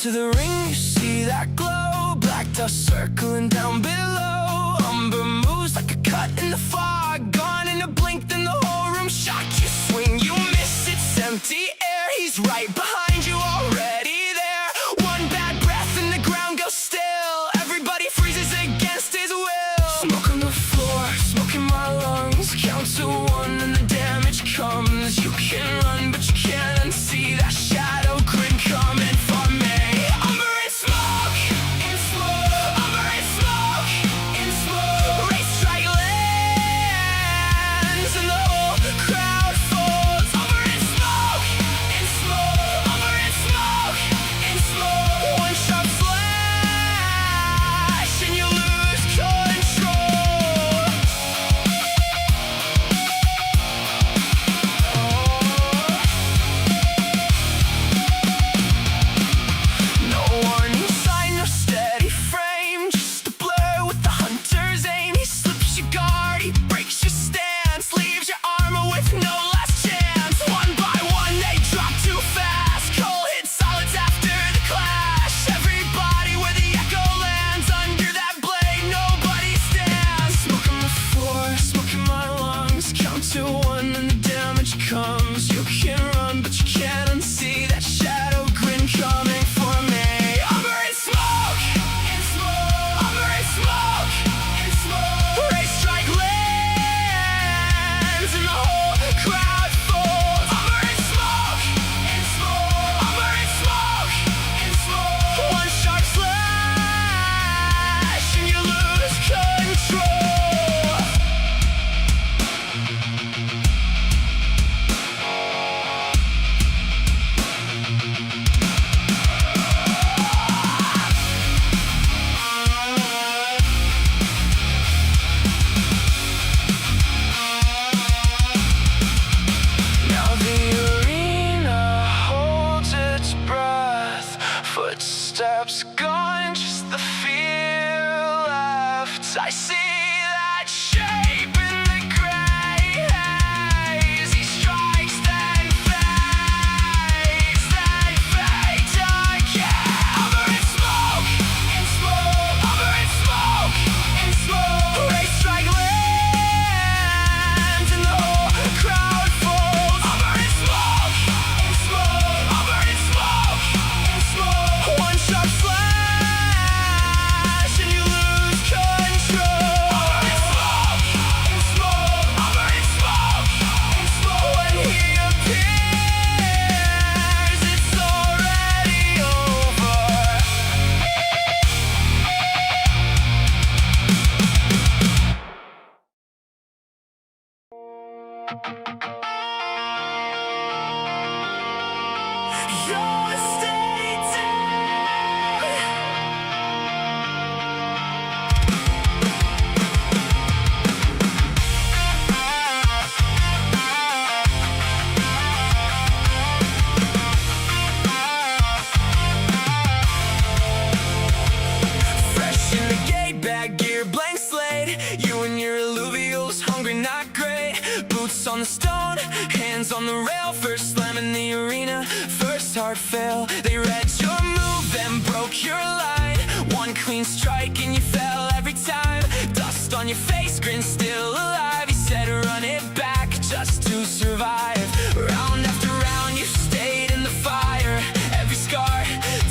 To the ring, you see that glow, black dust circling down below. Umber moves like a cut in the fog, gone in a blink, then the whole room shocked. You swing, you miss, it's empty air. He's right behind you, already there. One bad breath and the ground goes still. Everybody freezes against his will. Smoke on the floor, smoke in my lungs. Count to one and the damage comes. You can run, but you can't unsee that shadow grin coming for me. Footsteps gone, just the fear left. I see that shape in the gray haze. He strikes, then fades again. Over in smoke, over in smoke, Ray strike lands and the whole crowd falls. Over in smoke, over in smoke. One sharp slash and you lose control. Over in smoke, over in smoke. When he appears, it's already over. You'll stay down. Fresh in the gate, bag gear, blank slate. You and your Illuvials, hungry, not great. Boots on the stone, hands on the rail. First slam in the arena, first hard fail. They read your move, then broke your line. One clean strike and you fell every time. Dust on your face, grin still alive. He said run it back just to survive. Round after round you stayed in the fire. Every scar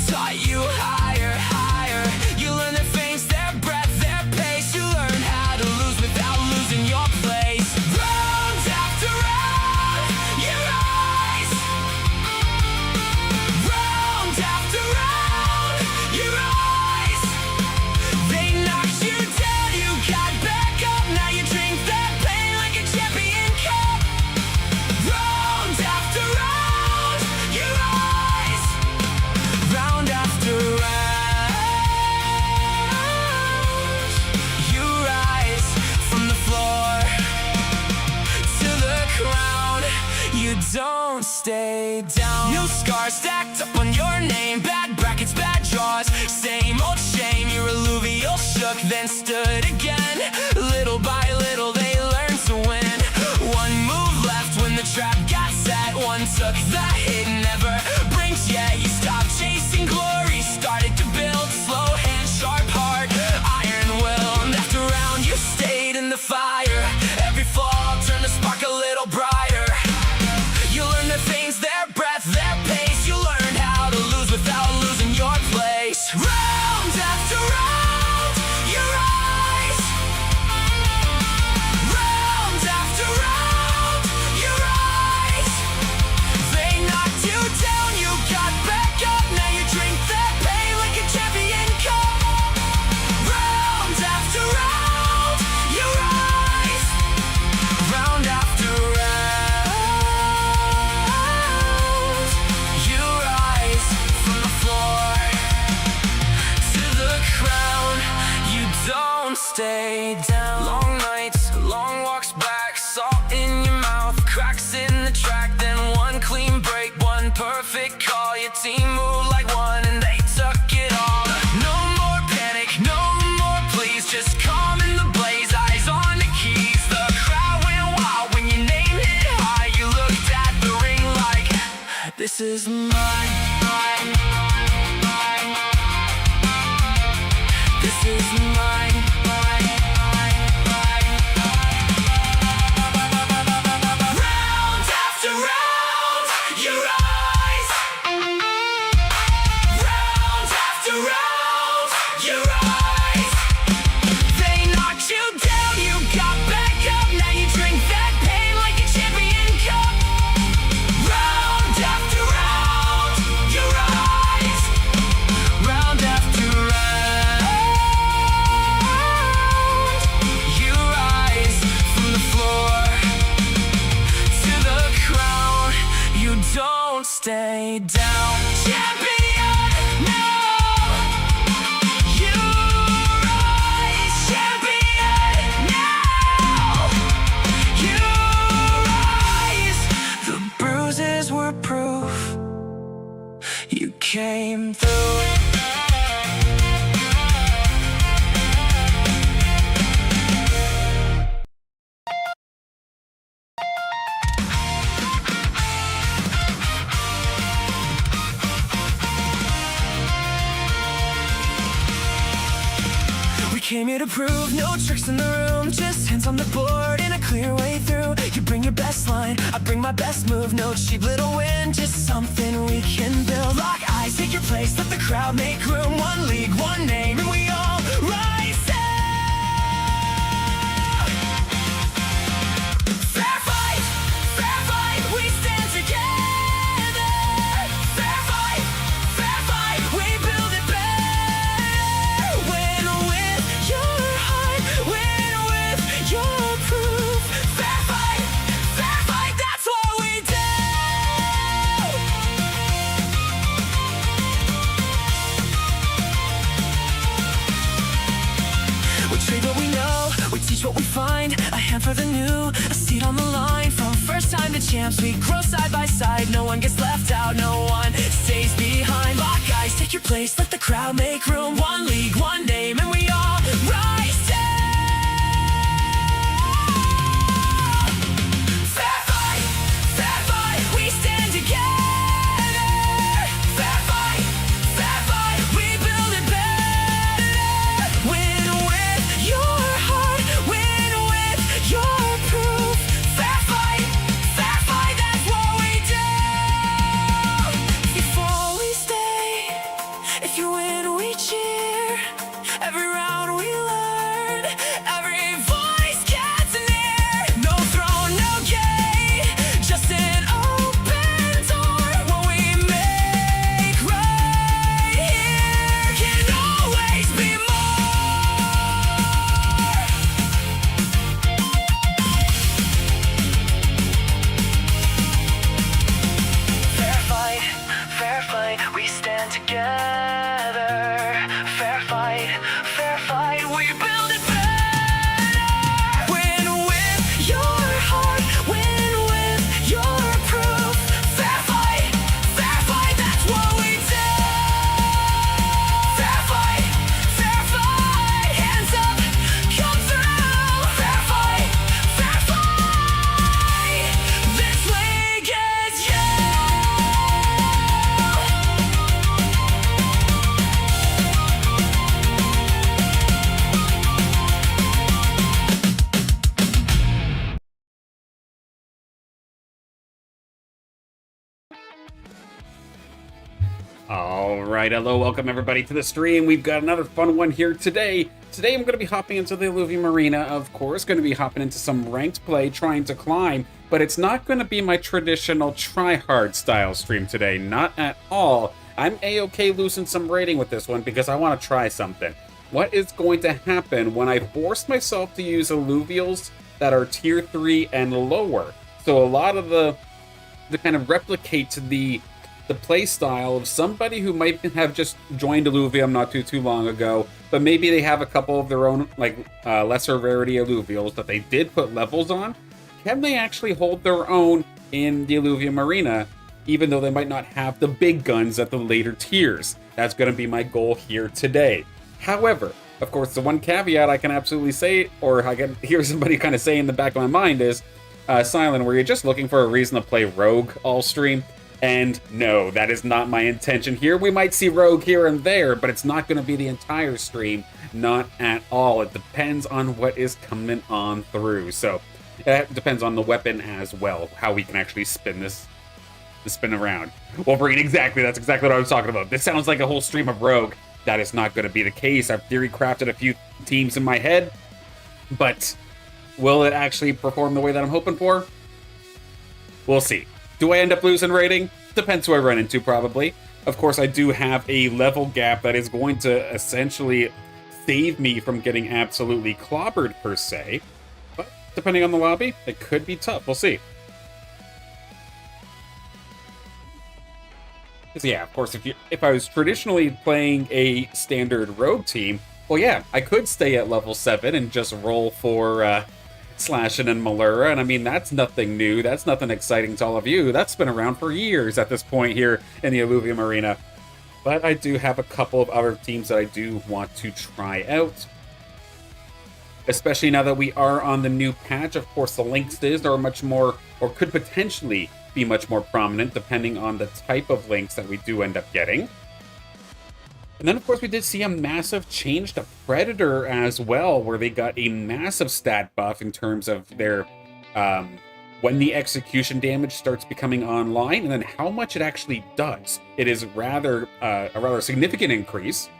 taught you higher, higher. You learned their feints, their breath, their pace. You learned how to lose without losing your place. Round after round you rise. Round after round you rise. They knocked you down, you got back up. Now you drink that pain like a champion cup. Round don't stay down. New scars stacked up on your name, bad brackets, bad draws, same old shame. Your Illuvial shook, then stood again. Little by little they learned to win. One move left when the trap got set. One took the hit, never blinked yet. You stopped chasing glory, started to build. Slow hand, sharp heart, iron will. After round you stayed in the fire. Every fall turned the spark a little brighter. You learned their things, their breath, their pace. You learned how to lose without losing your place. Round after round, you rise. Round after round, you rise. They knocked you down, you got back up. Now you drink that pain like a champion cup. Round after round, you rise. Round after round, you rise from the floor to the crown. You don't stay down. Long nights, long walks back, salt in your mouth, cracks in the track. Then one clean break, one perfect call. Your team moved like one and they took it all. No more panic, no more please, just calm in the blaze, eyes on the keys. The crowd went wild when your name hit high. You looked at the ring like, this is mine. This is mine. Round after round, you rise. Round after round, you rise. They knocked you down, you got back up. Now you drink that pain like a champion cup. Round after round, you rise. Round after round, you rise from the floor to the crown. You don't stay down. Champion, no. You rise. Champion, now. You rise. The bruises were proof you came through. We came here to prove no tricks in the room, just hands on the board and a clear way through. You bring your best line, I bring my best move. No cheap little win, just something we can build. Lock eyes, take your place, let the crowd make room. One league, one name, and we all rise up. Fair fight, we stand together. Fair fight, we build it better. Win with your heart, win with your proof. Fair fight, that's what we do. We trade what we know, we teach what we find. A hand for the new, a seat on the line. From first time to champs, we grow side by side. No one gets left out, no one stays behind. Lock eyes, take your place, let the crowd make room. One league, one name, and we all rise up. Fair fight, we stand together. Fair fight, we build it better. Win with your heart, win with your proof. Fair fight, that's what we do. If you fall, we stay. If you win, we cheer. Every round we learn. All right, hello, welcome everybody to the stream. We've got another fun one here today. Today I'm going to be hopping into the Illuvium Arena, of course, going to be hopping into some ranked play, trying to climb, but it's not going to be my traditional try-hard style stream today, not at all. I'm a-okay losing some rating with this one because I want to try something. What is going to happen when I force myself to use Illuvials that are tier 3 and lower? So a lot of the kind of replicate the play style of somebody who might have just joined Illuvium not too long ago, but maybe they have a couple of their own lesser rarity Illuvials that they did put levels on. Can they actually hold their own in the Illuvium Arena, even though they might not have the big guns at the later tiers? That's going to be my goal here today. However, of course, the one caveat I can absolutely say, or I can hear somebody kind of say in the back of my mind is, Silent, were you just looking for a reason to play Rogue all stream? And no, that is not my intention here. We might see Rogue here and there, but it's not going to be the entire stream. Not at all. It depends on what is coming on through. So it depends on the weapon as well, how we can actually spin around. Wolverine, exactly. That's exactly what I was talking about. This sounds like a whole stream of Rogue. That is not going to be the case. I've theory crafted a few teams in my head, but will it actually perform the way that I'm hoping for? We'll see. Do I end up losing rating? Depends who I run into, probably. Of course, I do have a level gap that is going to essentially save me from getting absolutely clobbered, per se. But depending on the lobby, it could be tough. We'll see. Because yeah, of course, if I was traditionally playing a standard rogue team, well, yeah, I could stay at level 7 and just roll for Slashin' and Malura, and I mean, that's nothing new, that's nothing exciting to all of you. That's been around for years at this point here in the Illuvium Arena. But I do have a couple of other teams that I do want to try out. Especially now that we are on the new patch. Of course, the links are much more, or could potentially be much more prominent, depending on the type of links that we do end up getting. And then, of course, we did see a massive change to Predator as well, where they got a massive stat buff in terms of their when the execution damage starts becoming online, and then how much it actually does. It is a rather significant increase,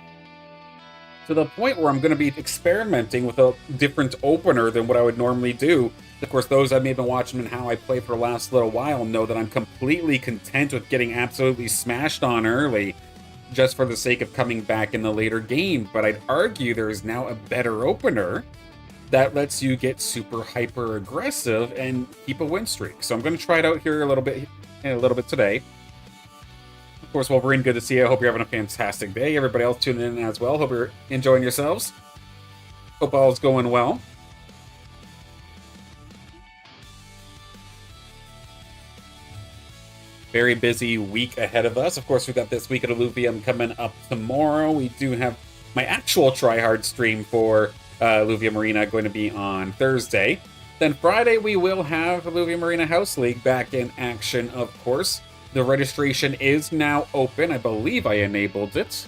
to the point where I'm going to be experimenting with a different opener than what I would normally do. Of course, those that may have been watching and how I play for the last little while know that I'm completely content with getting absolutely smashed on early, just for the sake of coming back in the later game. But I'd argue there is now a better opener that lets you get super hyper aggressive and keep a win streak. So I'm going to try it out here a little bit today. Of course, Wolverine, good to see you. I hope you're having a fantastic day. Everybody else tuning in as well. Hope you're enjoying yourselves. Hope all's going well. Very busy week ahead of us. Of course, we've got this week at Illuvium coming up tomorrow. We do have my actual tryhard stream for Illuvium Arena going to be on Thursday. Then Friday, we will have Illuvium Arena House League back in action, of course. The registration is now open. I believe I enabled it.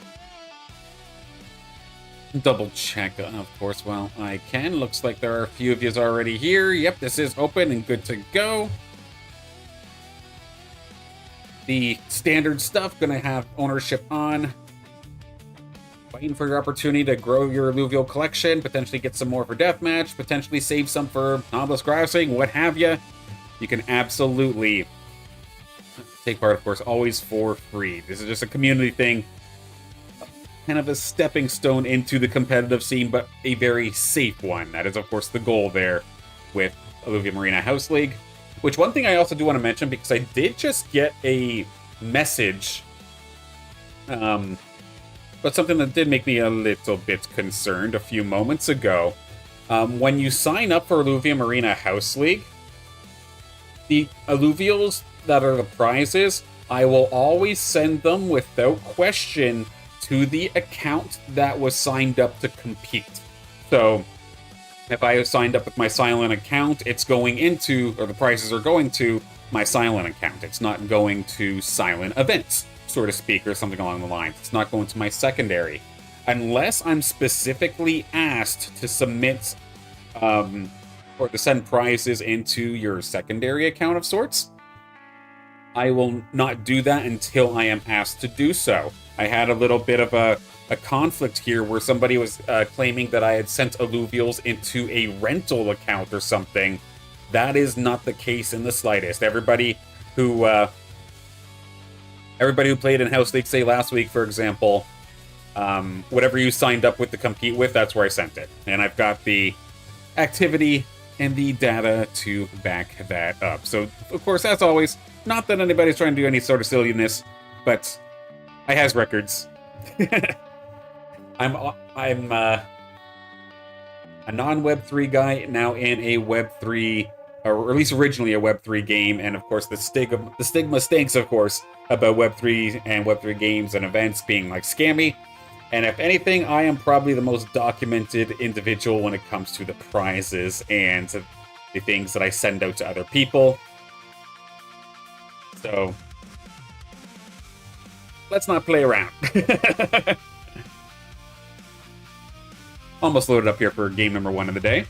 Double check, of course, while I can. Looks like there are a few of you already here. Yep, this is open and good to go. The standard stuff, gonna have ownership on. Waiting for your opportunity to grow your alluvial collection, potentially get some more for deathmatch, potentially save some for novelist grousing, what have you. You can absolutely take part, of course, always for free. This is just a community thing, kind of a stepping stone into the competitive scene, but a very safe one. That is, of course, the goal there with Illuvium Arena House League. Which, one thing I also do want to mention, because I did just get a message, but something that did make me a little bit concerned a few moments ago. When you sign up for Illuvium Arena House League, the Illuvials that are the prizes, I will always send them without question to the account that was signed up to compete. So if I have signed up with my silent account, it's going into, or the prizes are going to, my silent account. It's not going to silent events, so to speak, or something along the lines. It's not going to my secondary. Unless I'm specifically asked to submit, or to send prizes into your secondary account of sorts, I will not do that until I am asked to do so. I had a little bit of a conflict here where somebody was claiming that I had sent Illuvials into a rental account or something. That is not the case in the slightest. Everybody who played in House League, say last week, for example, whatever you signed up with to compete with, that's where I sent it. And I've got the activity and the data to back that up. So, of course, as always, not that anybody's trying to do any sort of silliness, but I has records. I'm a non-Web3 guy now in a Web3, or at least originally a Web3 game, and of course the stigma stinks, of course, about Web3 and Web3 games and events being like scammy. And if anything, I am probably the most documented individual when it comes to the prizes and the things that I send out to other people. So let's not play around. Almost loaded up here for game number 1 of the day.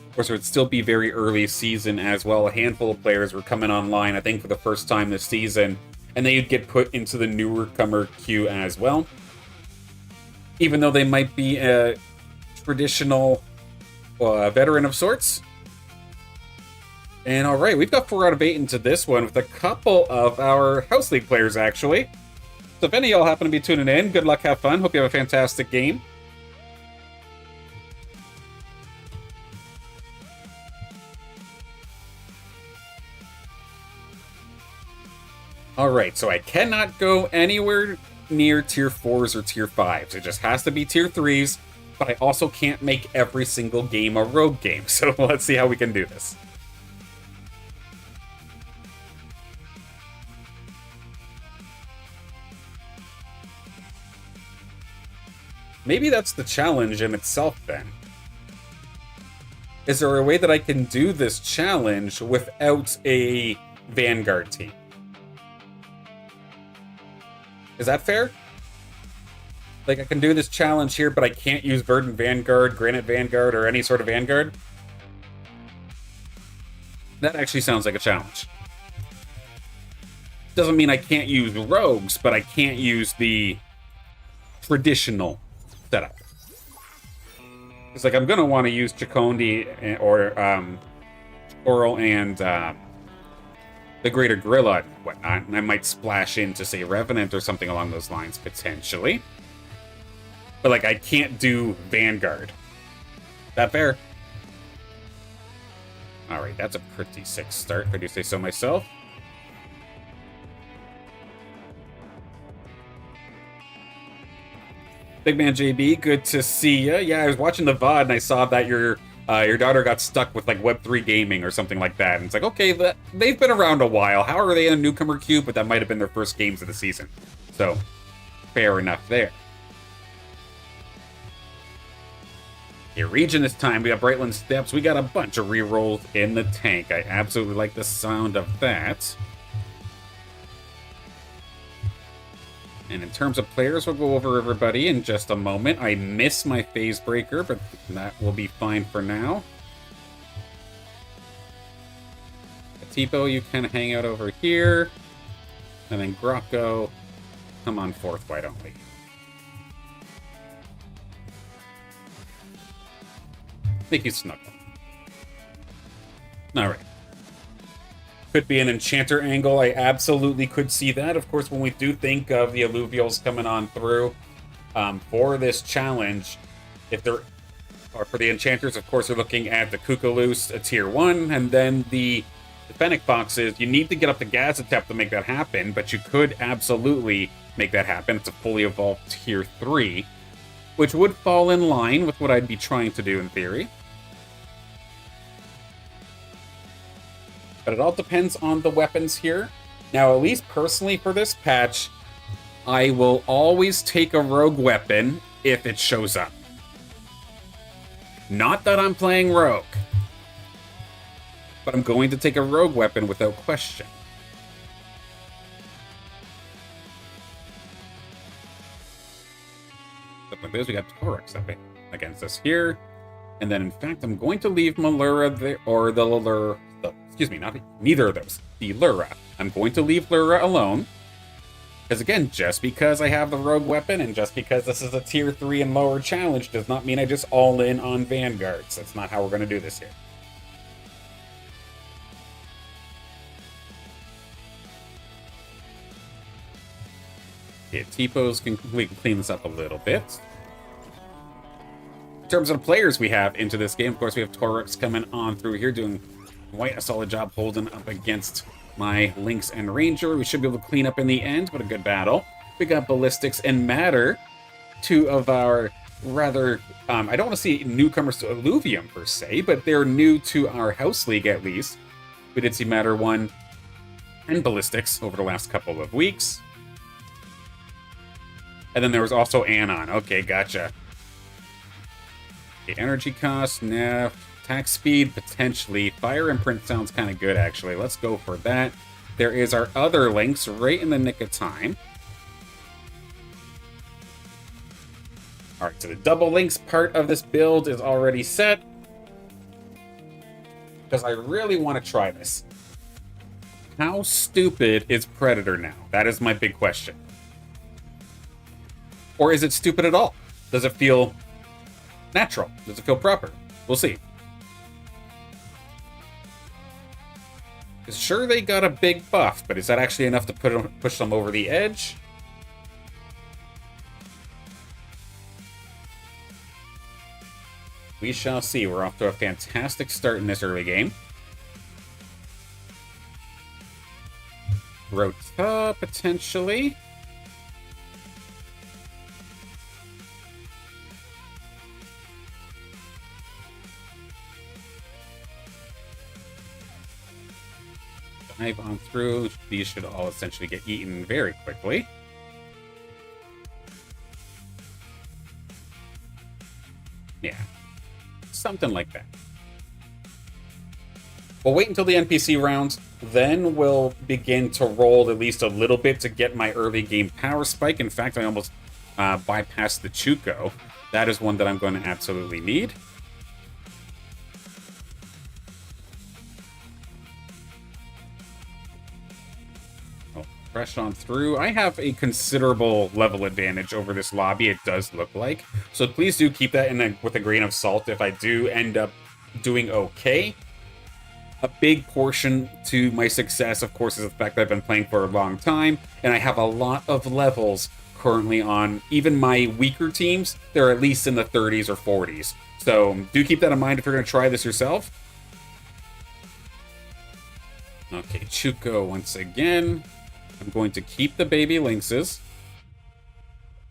Of course, it would still be very early season as well. A handful of players were coming online, I think, for the first time this season, and they'd get put into the newcomer queue as well. Even though they might be a traditional veteran of sorts. And alright, we've got 4 out of 8 into this one with a couple of our House League players, actually. So if any of y'all happen to be tuning in, good luck, have fun. Hope you have a fantastic game. Alright, so I cannot go anywhere near tier 4s or tier 5s. It just has to be tier 3s, but I also can't make every single game a rogue game. So let's see how we can do this. Maybe that's the challenge in itself then. Is there a way that I can do this challenge without a Vanguard team? Is that fair? Like, I can do this challenge here, but I can't use Verdant Vanguard, Granite Vanguard, or any sort of Vanguard? That actually sounds like a challenge. Doesn't mean I can't use rogues, but I can't use the traditional setup. It's like, I'm going to want to use Chakondi or Oral and the Greater Gorilla and whatnot, and I might splash into, say, Revenant or something along those lines, potentially. But, like, I can't do Vanguard. That fair? Alright, that's a pretty sick start, if I do say so myself. Big Man JB, good to see ya. Yeah, I was watching the VOD and I saw that your daughter got stuck with like Web3 gaming or something like that. And it's like, okay, they've been around a while. How are they in a newcomer queue? But that might have been their first games of the season. So, fair enough there. Here, region this time, we got Brightland Steps. We got a bunch of rerolls in the tank. I absolutely like the sound of that. And in terms of players, we'll go over everybody in just a moment. I miss my phase breaker, but that will be fine for now. Tipo, you kind of hang out over here. And then Grocko, come on forth, why don't we? Make you snuggle. Alright. Could be an Enchanter angle. I absolutely could see that. Of course, when we do think of the Illuvials coming on through for this challenge, if they're, or for the Enchanters, of course, they're looking at the Kukaloose, a tier 1, and then the Fennec Foxes. You need to get up the Gazatep to make that happen, but you could absolutely make that happen. It's a fully evolved tier 3, which would fall in line with what I'd be trying to do in theory. But it all depends on the weapons here. Now, at least personally for this patch, I will always take a rogue weapon if it shows up. Not that I'm playing rogue, but I'm going to take a rogue weapon without question. is. We got Torix up against us here. And then, in fact, I'm going to leave Malura there, or the Lura. Excuse me, neither of those. The Lura. I'm going to leave Lura alone. Because again, just because I have the rogue weapon and just because this is a tier 3 and lower challenge does not mean I just all in on Vanguards. That's not how we're going to do this here. Yeah, we can clean this up a little bit. In terms of the players we have into this game, of course, we have Torix coming on through here, doing quite a solid job holding up against my Lynx and Ranger. We should be able to clean up in the end, but a good battle. We got Ballistics and Matter, two of our rather, I don't want to see newcomers to Illuvium per se, but they're new to our House League at least. We did see Matter 1 and Ballistics over the last couple of weeks. And then there was also Anon. Okay, gotcha. The energy cost, nah. Attack speed, potentially. Fire imprint sounds kind of good, actually. Let's go for that. There is our other Lynx right in the nick of time. Alright, so the double Lynx part of this build is already set. Because I really want to try this. How stupid is Predator now? That is my big question. Or is it stupid at all? Does it feel natural? Does it feel proper? We'll see. Sure, they got a big buff, but is that actually enough to push them over the edge? We shall see. We're off to a fantastic start in this early game. Rota, potentially. Dive on through. These should all essentially get eaten very quickly. Yeah. Something like that. We'll wait until the NPC rounds, then we'll begin to roll at least a little bit to get my early game power spike. In fact, I almost bypassed the Chuko. That is one that I'm going to absolutely need. Fresh on through. I have a considerable level advantage over this lobby, it does look like. So please do keep that with a grain of salt if I do end up doing okay. A big portion to my success, of course, is the fact that I've been playing for a long time, and I have a lot of levels currently on even my weaker teams. They're at least in the 30s or 40s. So do keep that in mind if you're going to try this yourself. Okay, Chuko once again. I'm going to keep the baby lynxes.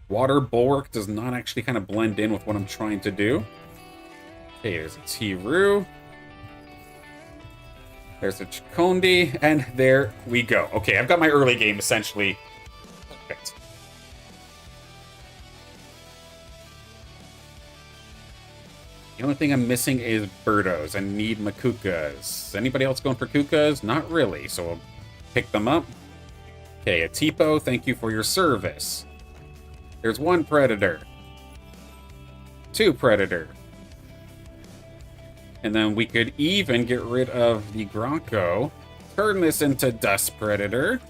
Water Bulwark does not actually kind of blend in with what I'm trying to do. Okay, there's a T-Roo. There's a Chikondi, and there we go. Okay, I've got my early game essentially perfect. The only thing I'm missing is Birdos. I need Makukas. Anybody else going for Kukas? Not really, so we'll pick them up. Okay, a Tipo, thank you for your service. There's one Predator. Two Predator. And then we could even get rid of the Gronko. Turn this into Dust Predator.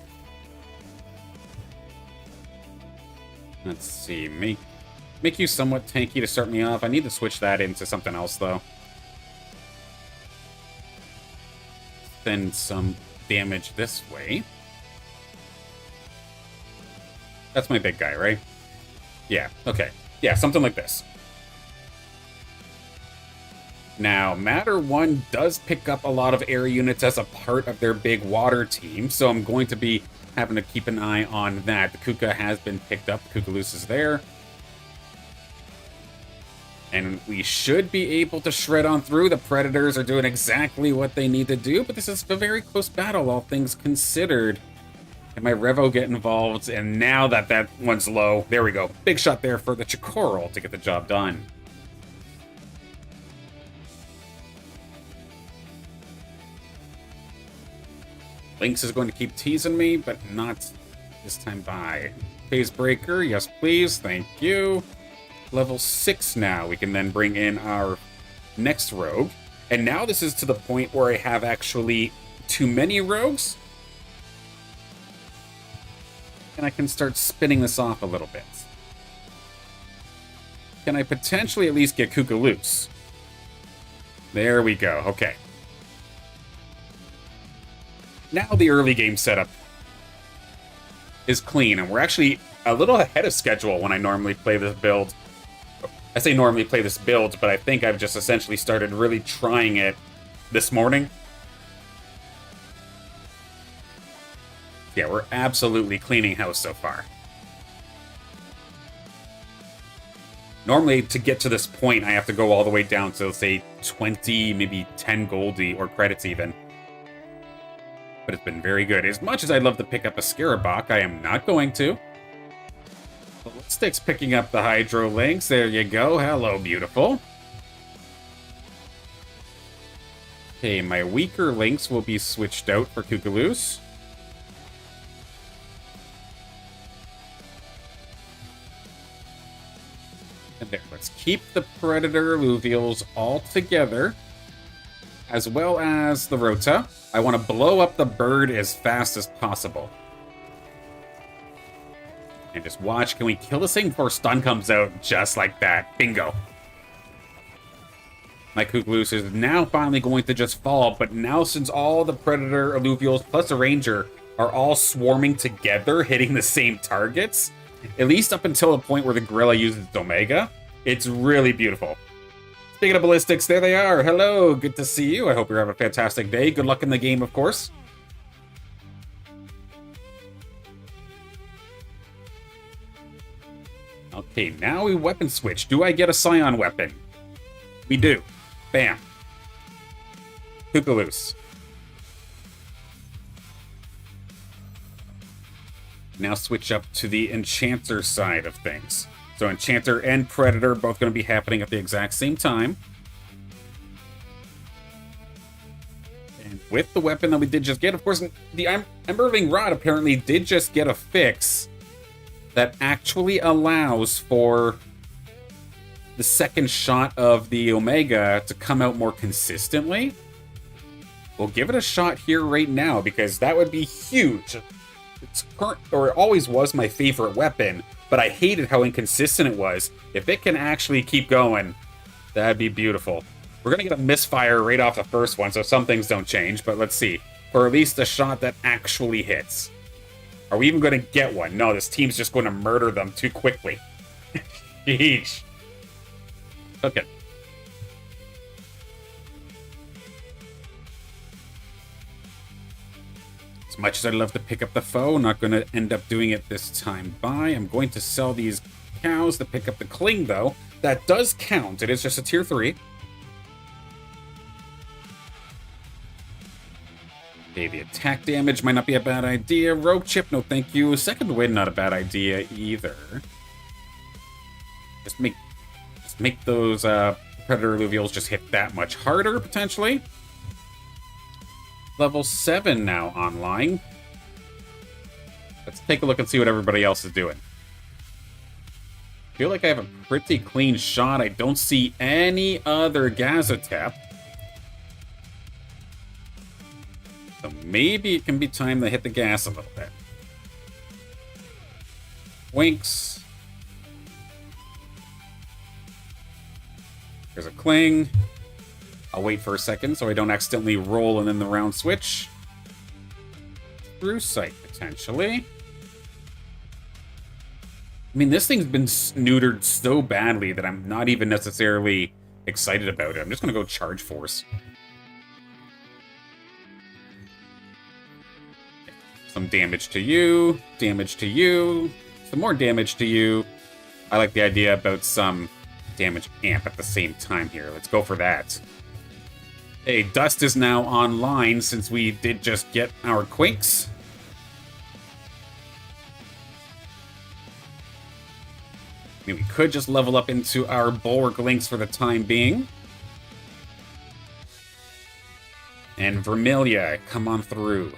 Let's see, make you somewhat tanky to start me off. I need to switch that into something else, though. Send some damage this way. That's my big guy, right? Yeah, okay. Yeah, something like this. Now, Matter 1 does pick up a lot of air units as a part of their big water team, so I'm going to be having to keep an eye on that. The Kuka has been picked up. The Kukalus is there. And we should be able to shred on through. The Predators are doing exactly what they need to do, but this is a very close battle, all things considered. And my Revo get involved, and now that one's low, there we go. Big shot there for the Chikoral to get the job done. Lynx is going to keep teasing me, but not this time by. Phase Breaker, yes please, thank you. Level 6 now. We can then bring in our next rogue. And now this is to the point where I have actually too many rogues. And I can start spinning this off a little bit. Can I potentially at least get Kuka loose? There we go. Okay. Now the early game setup is clean, and we're actually a little ahead of schedule when I normally play this build. I say normally play this build, but I think I've just essentially started really trying it this morning. Yeah, we're absolutely cleaning house so far. Normally, to get to this point, I have to go all the way down to, say, 20, maybe 10 goldie, or credits even. But it's been very good. As much as I'd love to pick up a Scarabok, I am not going to. Stick's picking up the Hydro Links. There you go. Hello, beautiful. Okay, my weaker links will be switched out for Kukaloos. And there, let's keep the Predator Illuvials all together, as well as the Rota. I want to blow up the bird as fast as possible. And just watch, can we kill this thing before stun comes out just like that? Bingo. My Kukaloos is now finally going to just fall, but now since all the Predator Illuvials plus the Ranger are all swarming together, hitting the same targets, at least up until the point where the Gorilla uses its Omega, it's really beautiful. Speaking of ballistics, there they are. Hello, good to see you. I hope you're having a fantastic day. Good luck in the game, of course. Okay, now we weapon switch. Do I get a Scion weapon? We do. Bam. Kukaloos. Now switch up to the Enchanter side of things. So Enchanter and Predator both going to be happening at the exact same time. And with the weapon that we did just get, of course, the Emberling Rod apparently did just get a fix that actually allows for the second shot of the Omega to come out more consistently. We'll give it a shot here right now, because that would be huge. It's current, or it always was my favorite weapon, but I hated how inconsistent it was. If it can actually keep going, that'd be beautiful. We're gonna get a misfire right off the first one, so some things don't change, but let's see. Or at least a shot that actually hits. Are we even going to get one? No, this team's just going to murder them too quickly. Sheesh. Okay. As much as I'd love to pick up the foe, not going to end up doing it this time by. I'm going to sell these cows to pick up the Cling, though. That does count. It is just a tier 3. Okay, the attack damage might not be a bad idea. Rogue Chip, no thank you. Second win, not a bad idea either. Just make those Predator Illuvials just hit that much harder, potentially. Level 7 now online. Let's take a look and see what everybody else is doing. I feel like I have a pretty clean shot. I don't see any other Gazatep. So maybe it can be time to hit the gas a little bit. Winks. There's a Cling. I'll wait for a second so I don't accidentally roll and then the round switch. Through sight, potentially. I mean, this thing's been neutered so badly that I'm not even necessarily excited about it. I'm just going to go Charge Force. Some damage to you, some more damage to you. I like the idea about some damage amp at the same time here. Let's go for that. Hey, Dust is now online since we did just get our Quinks. I mean, we could just level up into our Bulwark Links for the time being. And Vermilia, come on through.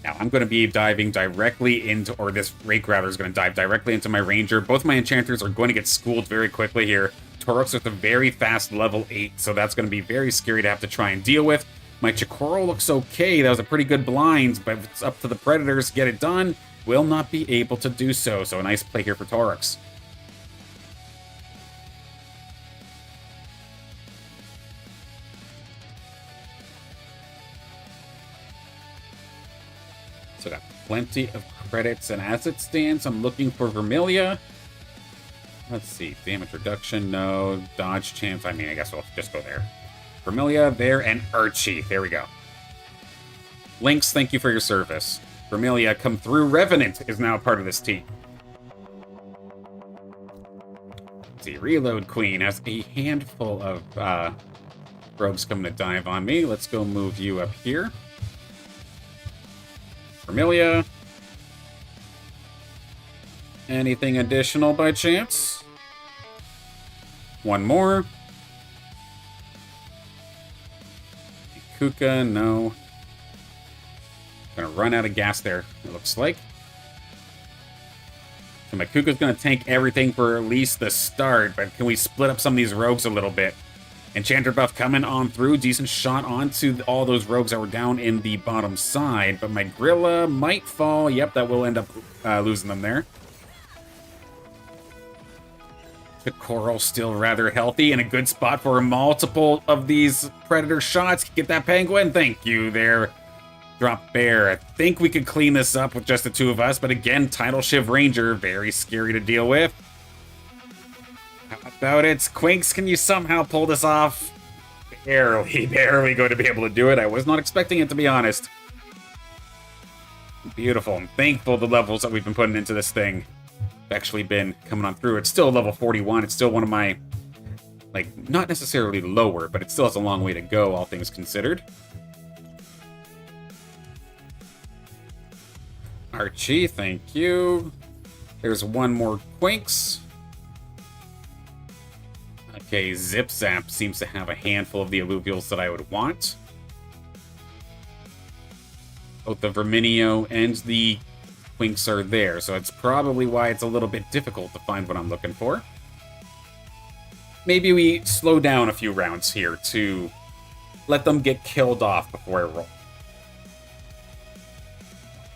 Now, I'm going to be diving directly into, or this Rake rather is going to dive directly into my Ranger. Both my Enchanters are going to get schooled very quickly here. Tauros with a very fast level 8, so that's going to be very scary to have to try and deal with. My Chikoro looks okay. That was a pretty good blind, but if it's up to the Predators to get it done, will not be able to do so. So a nice play here for Tauros. So got plenty of credits, and as it stands, I'm looking for Vermilia. Let's see, damage reduction, no. Dodge chance, I mean, I guess we'll just go there. Vermilia, there, and Archie. There we go. Lynx, thank you for your service. Vermilia, come through. Revenant is now part of this team. Let's see, Reload Queen has a handful of rogues coming to dive on me. Let's go move you up here. Vermilia. Anything additional by chance? One more. Kuka, no. Gonna run out of gas there, it looks like. So my Kuka's gonna tank everything for at least the start, but can we split up some of these rogues a little bit? Enchanter buff coming on through. Decent shot onto all those rogues that were down in the bottom side. But my Grilla might fall. Yep, that will end up losing them there. The Coral still rather healthy and a good spot for multiple of these Predator shots. Get that Penguin. Thank you there, Drop Bear. I think we could clean this up with just the two of us. But again, Tidal Shiv Ranger, very scary to deal with. How about it? Quinks, can you somehow pull this off? Barely going to be able to do it. I was not expecting it, to be honest. Beautiful. I'm thankful the levels that we've been putting into this thing have actually been coming on through. It's still level 41. It's still one of my, like, not necessarily lower, but it still has a long way to go, all things considered. Archie, thank you. There's one more Quinks. Okay, Zip Zap seems to have a handful of the Illuvials that I would want. Both the Verminio and the Quinks are there, so it's probably why it's a little bit difficult to find what I'm looking for. Maybe we slow down a few rounds here to let them get killed off before I roll.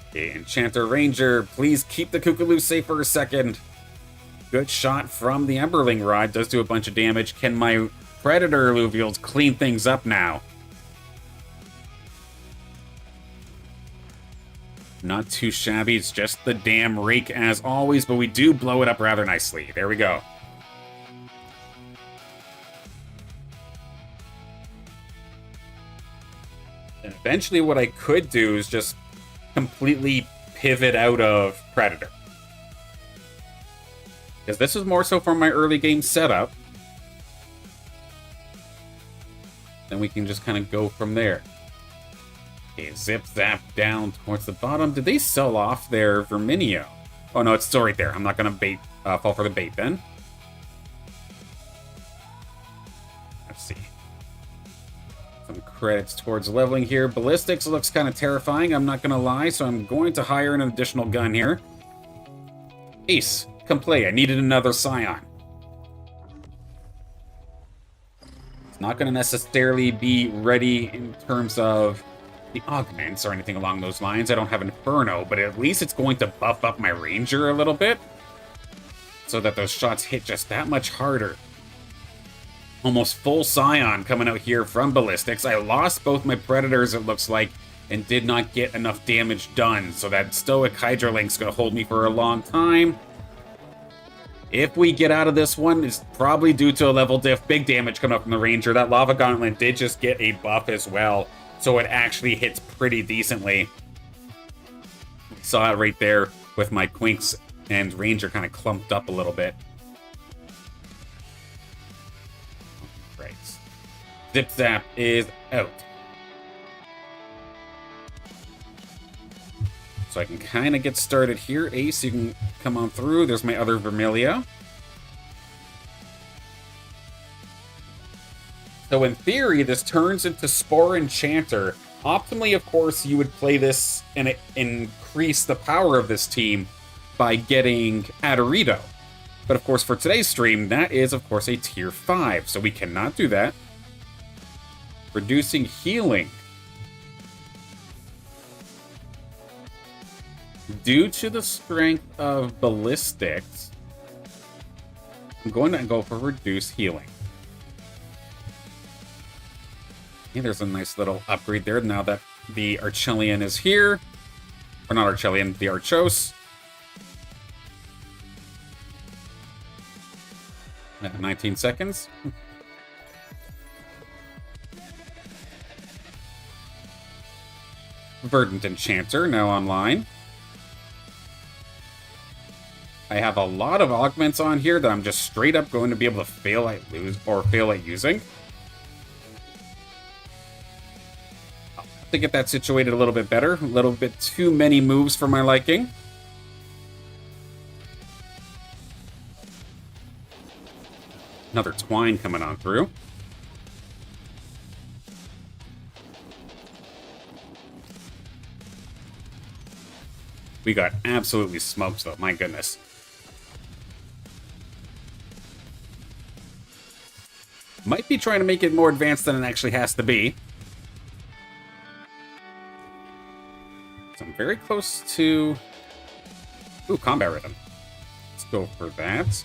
Okay, Enchanter Ranger, please keep the Kookaloo safe for a second. Good shot from the Emberling Rod. Does do a bunch of damage. Can my Predator Illuvials clean things up now? Not too shabby. It's just the damn Rake as always, but we do blow it up rather nicely. There we go. And eventually what I could do is just completely pivot out of Predator. Because this is more so for my early game setup. Then we can just kind of go from there. Okay, Zip Zap down towards the bottom. Did they sell off their Verminio? Oh no, it's still right there. I'm not going to fall for the bait then. Let's see. Some credits towards leveling here. Ballistics looks kind of terrifying, I'm not going to lie, so I'm going to hire an additional gun here. Ace. Come play. I needed another Scion. It's not going to necessarily be ready in terms of the augments or anything along those lines. I don't have Inferno, but at least it's going to buff up my Ranger a little bit so that those shots hit just that much harder. Almost full Scion coming out here from Ballistics. I lost both my Predators, it looks like, and did not get enough damage done, so that Stoic Hydra Link's going to hold me for a long time. If we get out of this one, it's probably due to a level diff. Big damage coming up from the Ranger. That Lava Gauntlet did just get a buff as well, so it actually hits pretty decently. Saw it right there with my Quinks and Ranger kind of clumped up a little bit. Right. Zip Zap is out. So I can kind of get started here. Ace, you can come on through. There's my other Vermilia. So in theory, this turns into Spore Enchanter Optimally, of course, you would play this and increase the power of this team by getting Adorito. But of course, for today's stream, that is, of course, a tier 5, so we cannot do that. Reducing healing. Due to the strength of ballistics, I'm going to go for reduced healing. Okay, there's a nice little upgrade there now that the Archelian is here. Or not Archelian, the Archos. At 19 seconds. Verdant Enchanter now online. I have a lot of augments on here that I'm just straight up going to be able to fail at using. I'll have to get that situated a little bit better. A little bit too many moves for my liking. Another twine coming on through. We got absolutely smoked though, my goodness. Might be trying to make it more advanced than it actually has to be. So I'm very close to... Ooh, combat rhythm. Let's go for that.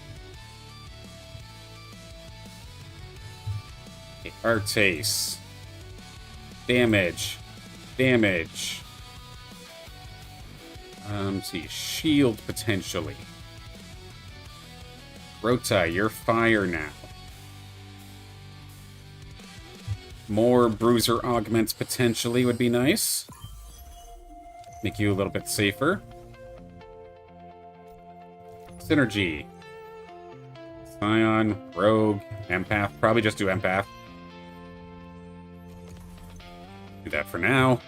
Okay, Artes. Damage. Damage. Let's see, shield potentially. Rota, you're fire now. More bruiser augments potentially would be nice. Make you a little bit safer. Synergy. Scion, Rogue, Empath. Probably just do Empath. Do that for now.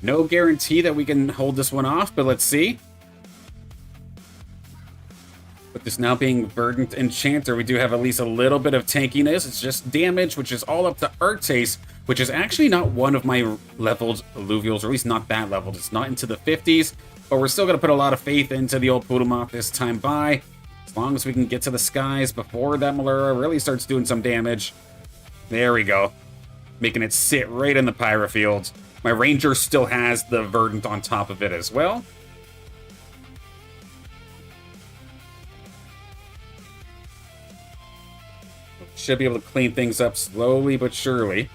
No guarantee that we can hold this one off, but let's see. With this now being Verdant Enchanter, we do have at least a little bit of tankiness. It's just damage, which is all up to Artes, which is actually not one of my leveled Illuvials, or at least not that leveled. It's not into the 50s, but we're still going to put a lot of faith into the old Pudomoth this time by. As long as we can get to the skies before that Malura really starts doing some damage. There we go. Making it sit right in the Pyra field. My Ranger still has the Verdant on top of it as well. Should be able to clean things up slowly but surely.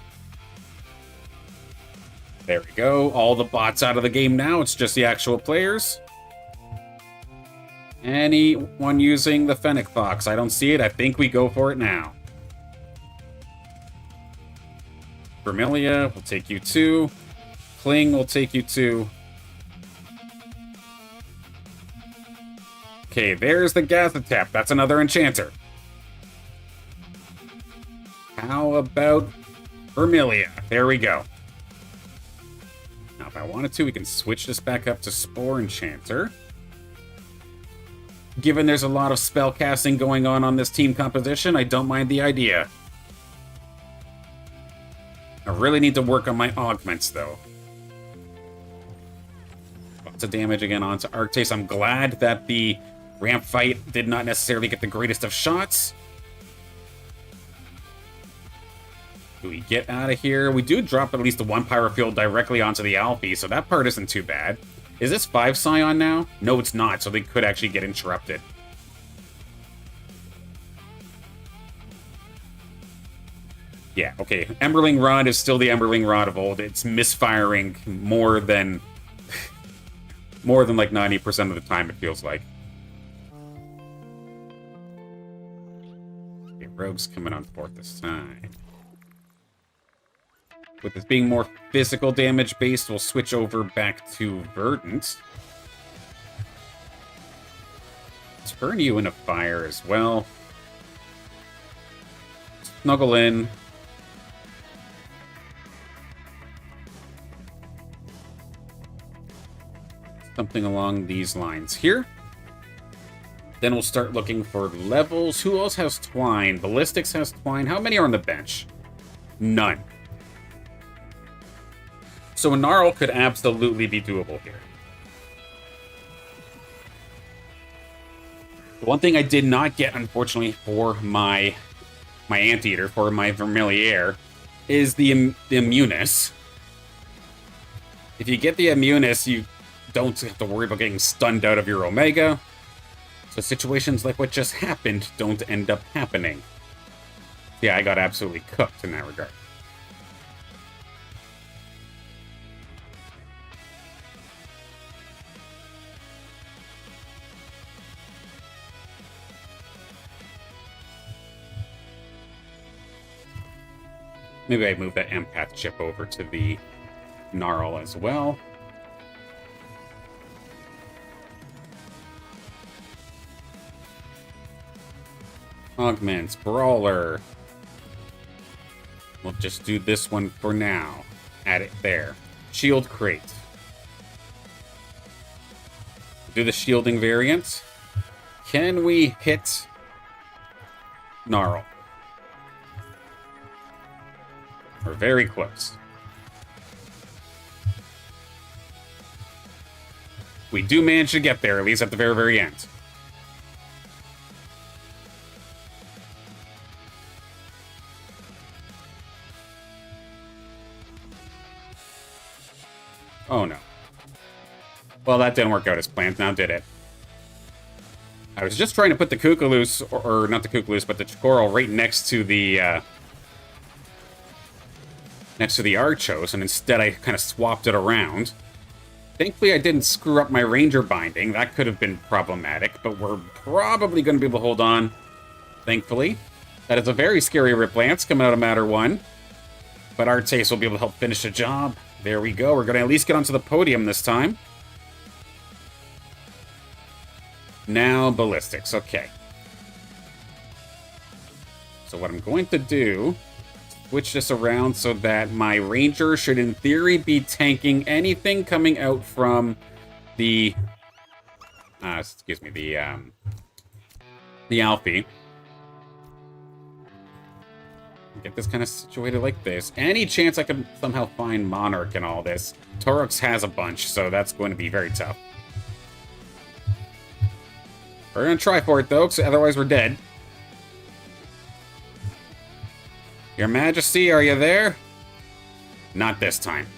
There we go. All the bots out of the game now. It's just the actual players. Anyone using the Fennec Fox? I don't see it. I think we go for it now. Vermilia will take you 2. Kling will take you 2. Okay, there's the Gazatep. That's another Enchanter. How about Vermilia? There we go. Now, if I wanted to, we can switch this back up to Spore Enchanter. Given there's a lot of spell casting going on this team composition, I don't mind the idea. I really need to work on my augments, though. Lots of damage again onto Arctis. I'm glad that the ramp fight did not necessarily get the greatest of shots. Do we get out of here? We do drop at least the 1 Pyro Field directly onto the Alfie, so that part isn't too bad. Is this 5 Scion now? No, it's not, so they could actually get interrupted. Yeah, okay. Emberling Rod is still the Emberling Rod of old. It's misfiring more than like 90% of the time, it feels like. Okay, Rogue's coming on fourth this time. With this being more physical damage based, we'll switch over back to Verdant. Turn you into fire as well. Snuggle in. Something along these lines here. Then we'll start looking for levels. Who else has Twine? Ballistics has Twine. How many are on the bench? None. So a Gnarl could absolutely be doable here. The one thing I did not get, unfortunately, for my Anteater, for my Vermilier, is the Immunis. If you get the Immunis, you don't have to worry about getting stunned out of your Omega. So situations like what just happened don't end up happening. Yeah, I got absolutely cooked in that regard. Maybe I move that Empath chip over to the Gnarl as well. Augments, Brawler. We'll just do this one for now. Add it there. Shield Crate. Do the shielding variant. Can we hit Gnarl? We're very close. We do manage to get there, at least at the very, very end. Oh no. Well, that didn't work out as planned, now did it? I was just trying to put the Kookaloo, or not the Kookaloo, but the Chokorl right next to the Archos, and instead I kind of swapped it around. Thankfully, I didn't screw up my Ranger binding. That could have been problematic, but we're probably going to be able to hold on, thankfully. That is a very scary Rip Lance coming out of Matter 1. But Artace will be able to help finish the job. There we go. We're going to at least get onto the podium this time. Now, Ballistics. Okay. So what I'm going to do... switch this around so that my Ranger should, in theory, be tanking anything coming out from the... excuse me, the Alfie. Get this kind of situated like this. Any chance I can somehow find Monarch in all this? Taurox has a bunch, so that's going to be very tough. We're going to try for it, though, because otherwise we're dead. Your Majesty, are you there? Not this time.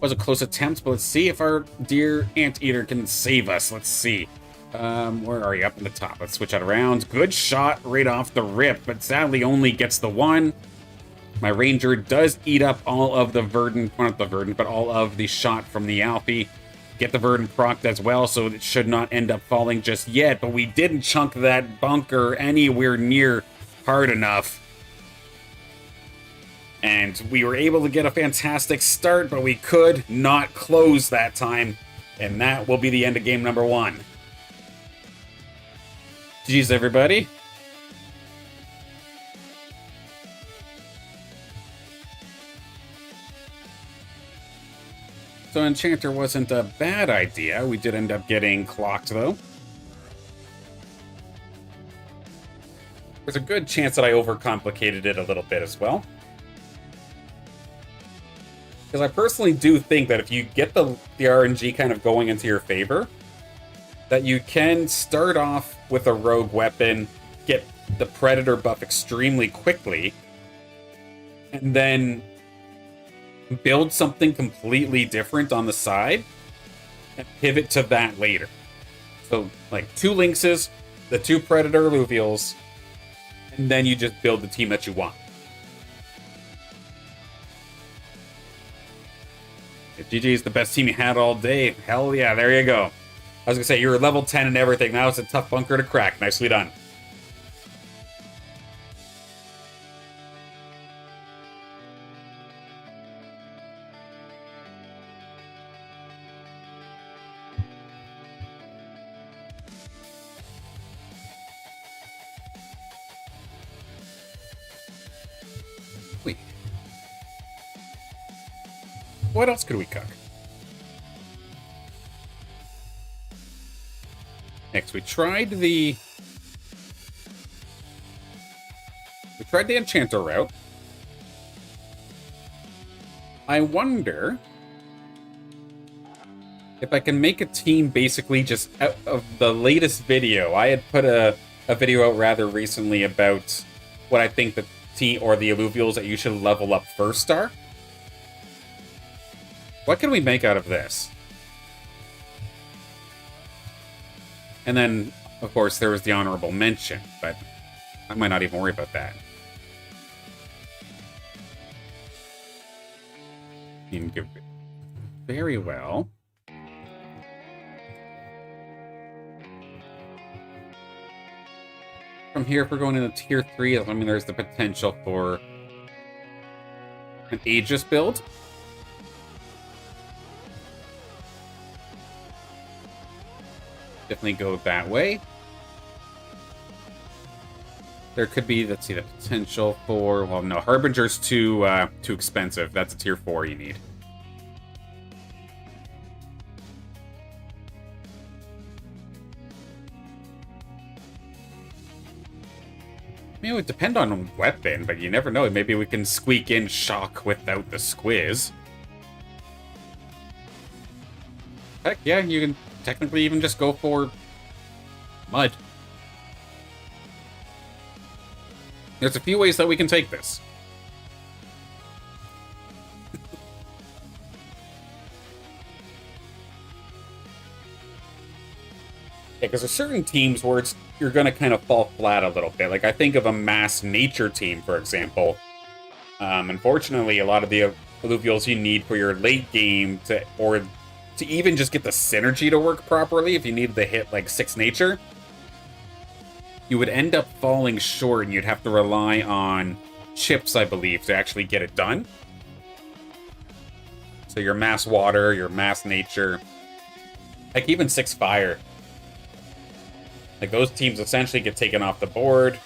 Was a close attempt, but let's see if our dear Anteater can save us. Let's see. Where are you? Up in the top. Let's switch that around. Good shot right off the rip, but sadly only gets the one. My Ranger does eat up all of the Verdant, well, not the Verdant, but all of the shot from the Alfie. Get the Verdant procced as well, so it should not end up falling just yet, but we didn't chunk that bunker anywhere near hard enough. And we were able to get a fantastic start, but we could not close that time. And that will be the end of game number 1. GG's, everybody. So Enchanter wasn't a bad idea. We did end up getting clocked, though. There's a good chance that I overcomplicated it a little bit as well. Because I personally do think that if you get the RNG kind of going into your favor, that you can start off with a rogue weapon, get the Predator buff extremely quickly, and then build something completely different on the side, and pivot to that later. So, like, 2 Lynxes, the 2 Predator Illuvials, and then you just build the team that you want. If GG is the best team you had all day, hell yeah, there you go. I was gonna say, you're level 10 and everything. Now it's a tough bunker to crack. Nicely done. Wait. What else could we cook? Next, we tried the Enchanter route. I wonder if I can make a team basically just out of the latest video. I had put a video out rather recently about what I think the team or the Illuvials that you should level up first are. What can we make out of this? And then, of course, there was the honorable mention, but I might not even worry about that. You can give it very well. From here, if we're going into tier 3, I mean, there's the potential for an Aegis build. Definitely go that way. There could be, let's see, the potential for, well, no, Harbinger's too expensive. That's a tier 4 you need. I mean, it would depend on weapon, but you never know. Maybe we can squeak in Shock without the Squiz. Heck, yeah, you can technically even just go for Mud. There's a few ways that we can take this. Yeah, because there's certain teams where you're going to kind of fall flat a little bit. Like, I think of a mass nature team, for example. Unfortunately, a lot of the Illuvials you need for your late game to even just get the synergy to work properly, if you need to hit, like, 6 nature, you would end up falling short, and you'd have to rely on chips, I believe, to actually get it done. So your mass water, your mass nature, like even 6 fire. Like, those teams essentially get taken off the board.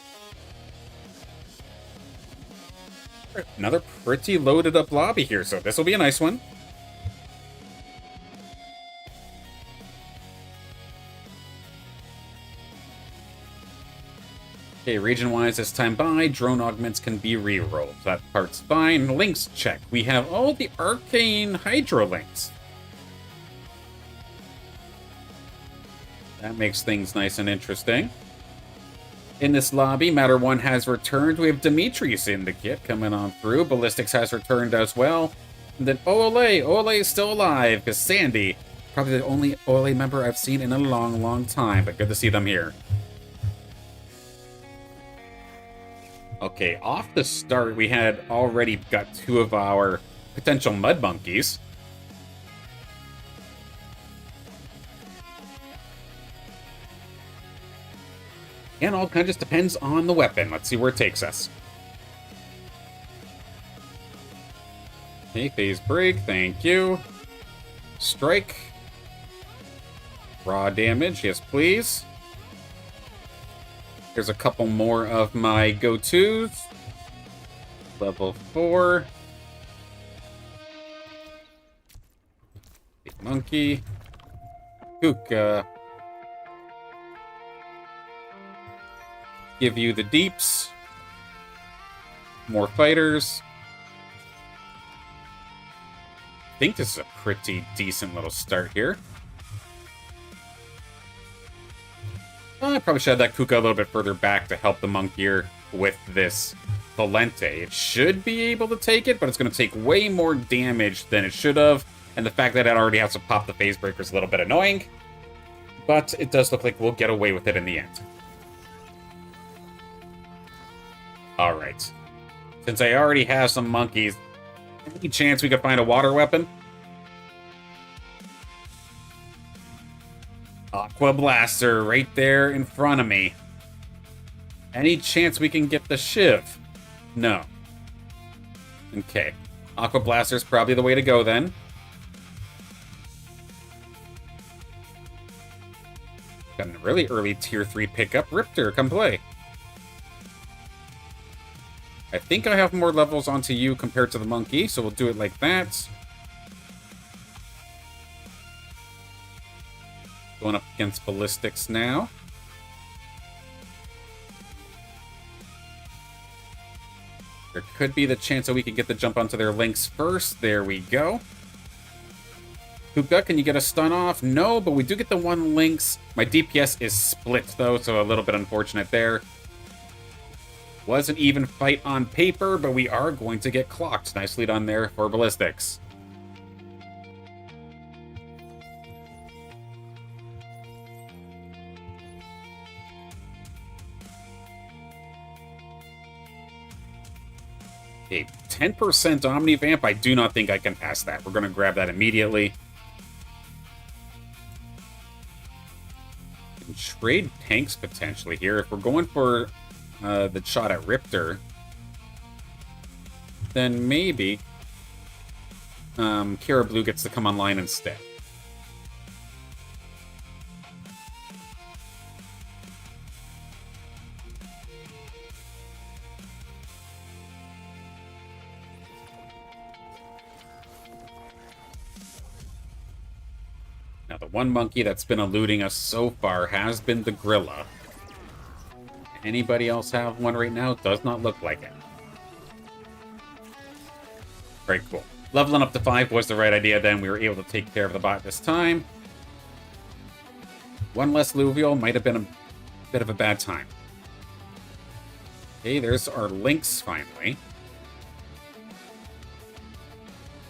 Another pretty loaded up lobby here, so this will be a nice one. Okay, region-wise this time by, drone augments can be re-rolled. That part's fine. Links check. We have all the arcane hydro links. That makes things nice and interesting. In this lobby, Matter 1 has returned. We have Demetrius in the kit coming on through. Ballistics has returned as well. And then Ole. Ole is still alive, because Sandy, probably the only Ole member I've seen in a long, long time, but good to see them here. Okay, off the start, we had already got 2 of our potential mud monkeys. And all kind of just depends on the weapon. Let's see where it takes us. Okay, phase break, thank you. Strike. Raw damage, yes please. Here's a couple more of my go-tos. Level 4. Big monkey. Kuka. Give you the deeps. More fighters. I think this is a pretty decent little start here. I probably should have that Kuka a little bit further back to help the monk here with this Valente. It should be able to take it, but it's going to take way more damage than it should have. And the fact that it already has to pop the phase breaker is a little bit annoying. But it does look like we'll get away with it in the end. Alright. Since I already have some monkeys, any chance we could find a water weapon? Aqua Blaster right there in front of me. Any chance we can get the Shiv? No. Okay. Aqua Blaster's probably the way to go then. Got a really early tier 3 pickup. Riptor, come play. I think I have more levels onto you compared to the monkey, so we'll do it like that. Going up against Ballistics now. There could be the chance that we could get the jump onto their links first. There we go. Kuka, can you get a stun off? No, but we do get the one links. My DPS is split, though, so a little bit unfortunate there. Was an even fight on paper, but we are going to get clocked. Nicely done there for ballistics. A 10% Omnivamp. I do not think I can pass that. We're going to grab that immediately. Can trade tanks potentially here. If we're going for the shot at Riptor, then maybe Kara Blue gets to come online instead. Now, the one monkey that's been eluding us so far has been the gorilla. Anybody else have one right now? Does not look like it. Very cool. Leveling up to 5 was the right idea then. We were able to take care of the bot this time. One less Illuvial might have been a bit of a bad time. Okay, there's our links finally.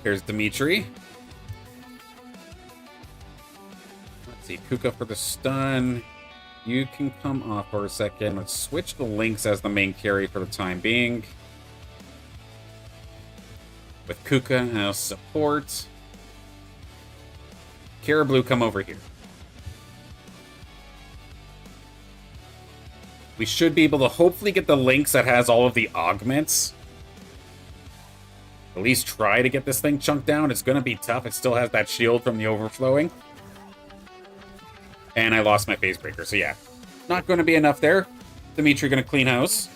Here's Dimitri. Let's see, Kuka for the stun. You can come off for a second. Let's switch the links as the main carry for the time being. With Kuka as support. Kara Blue, come over here. We should be able to hopefully get the links that has all of the augments. At least try to get this thing chunked down. It's going to be tough. It still has that shield from the overflowing. And I lost my phase breaker, so yeah. Not going to be enough there. Dimitri going to clean house.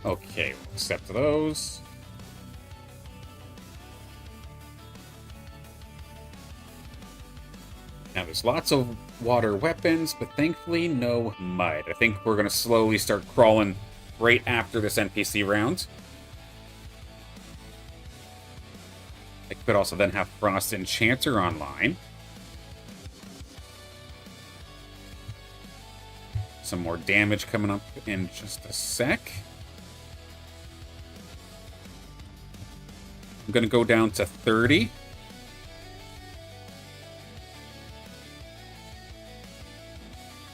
Okay, we'll accept those. Now, there's lots of water weapons, but thankfully no mud. I think we're going to slowly start crawling right after this NPC round. I could also then have Frost Enchanter online. Some more damage coming up in just a sec. I'm going to go down to 30.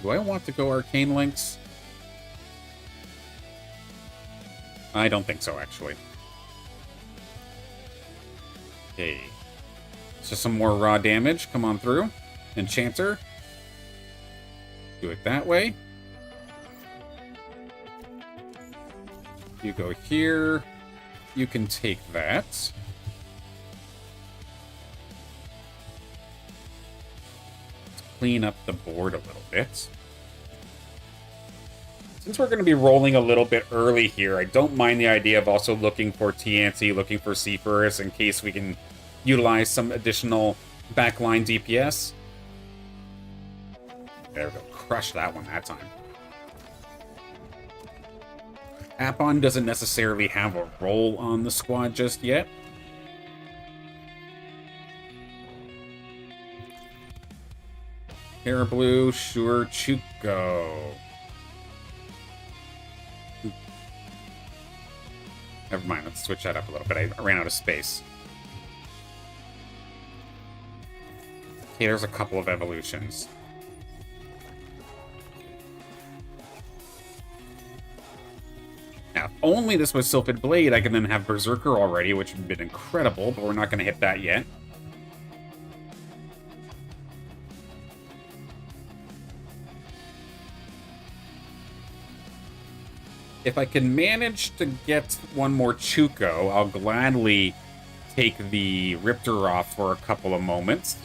Do I want to go Arcane Links? I don't think so, actually. Okay. So some more raw damage. Come on through. Enchanter. Do it that way. You go here. You can take that. Let's clean up the board a little bit. Since we're going to be rolling a little bit early here, I don't mind the idea of also looking for TNT, looking for Seafarers in case we can utilize some additional backline DPS. There we go. Crush that one that time. Apon doesn't necessarily have a role on the squad just yet. Hair Blue, sure, Chuko. Never mind, let's switch that up a little bit. I ran out of space. Okay, there's a couple of evolutions. Now, if only this was Sylphid Blade, I can then have Berserker already, which would have been incredible, but we're not going to hit that yet. If I can manage to get one more Chuko, I'll gladly take the Riptor off for a couple of moments.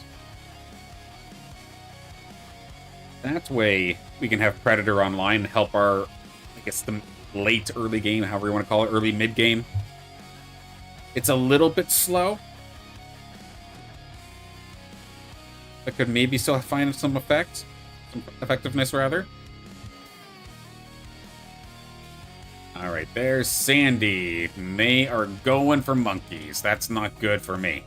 That way, we can have Predator online and help our, I guess, the late early game, however you want to call it, early mid game. It's a little bit slow. I could maybe still find some effect, some effectiveness rather. there's Sandy. They are going for monkeys. That's not good for me.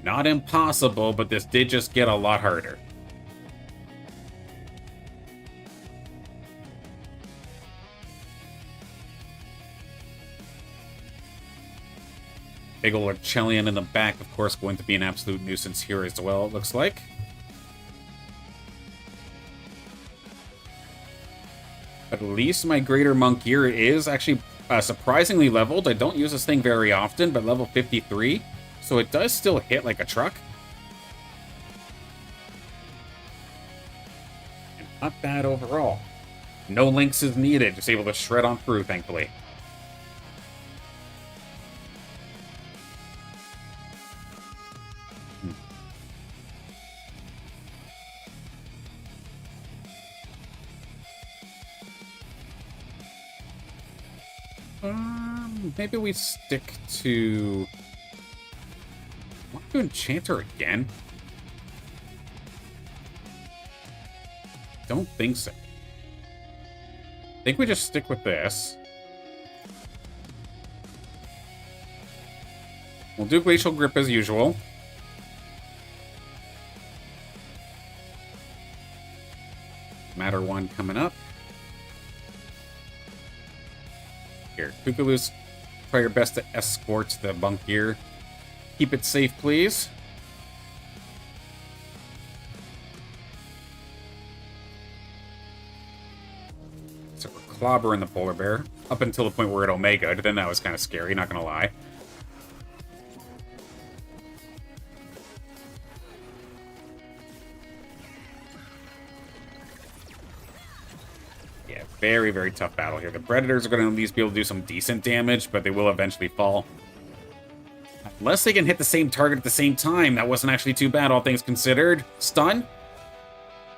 Not impossible, but this did just get a lot harder. Big ol' Archelion in the back, of course, going to be an absolute nuisance here as well, it looks like. At least my Greater Monk gear is actually surprisingly leveled. I don't use this thing very often, but level 53. So it does still hit like a truck. And not bad overall. No links is needed. Just able to shred on through, thankfully. Maybe we stick to... Want to Enchanter again? Don't think so. I think we just stick with this. We'll do Glacial Grip as usual. Matter 1 coming up. Here, Kookaloo's, try your best to escort the bunk gear. Keep it safe, please. So we're clobbering the polar bear up until the point where it Omega'd. Then that was kind of scary, not gonna lie. Yeah, very, very tough battle here. The Predators are going to at least be able to do some decent damage, but they will eventually fall. Unless they can hit the same target at the same time. That wasn't actually too bad, all things considered. Stun?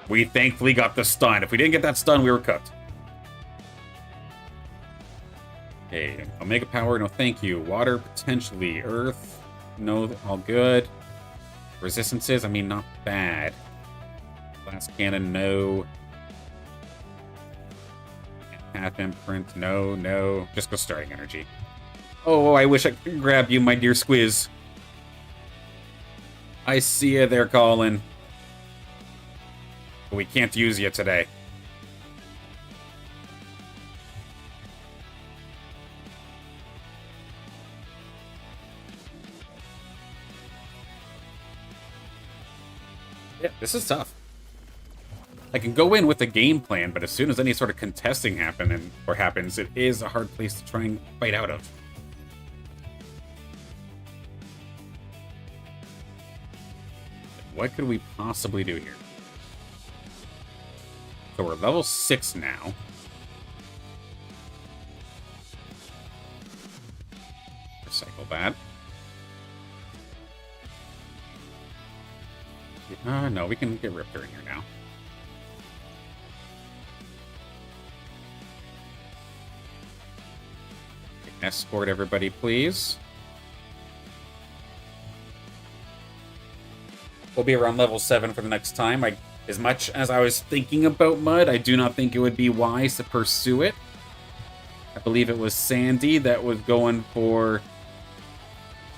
We thankfully got the stun. If we didn't get that stun, we were cooked. Okay, Omega Power, no thank you. Water, potentially. Earth, no, all good. Resistances, I mean, not bad. Blast Cannon, no. Half Imprint, no, no. Just go Starting Energy. Oh, I wish I could grab you, my dear Squiz. I see you there, Colin. But we can't use you today. Yeah, this is tough. I can go in with a game plan, but as soon as any sort of contesting happens, it is a hard place to try and fight out of. What could we possibly do here? So we're level 6 now. Recycle that. No, we can get Riptor in here now. Escort everybody, please. We'll be around level 7 for the next time. As much as I was thinking about Mud, I do not think it would be wise to pursue it. I believe it was Sandy that was going for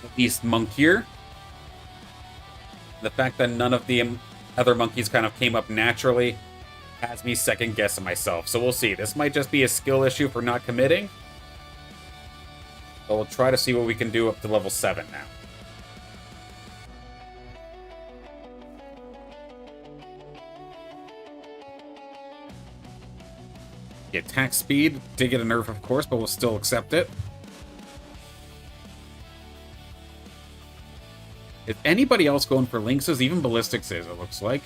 at least Monk here. The fact that none of the other monkeys kind of came up naturally has me second guessing myself. So we'll see. This might just be a skill issue for not committing. But we'll try to see what we can do up to level 7 now. The attack speed did get a nerf, of course, but we'll still accept it. Is anybody else going for Lynxes? Even Ballistics is, it looks like.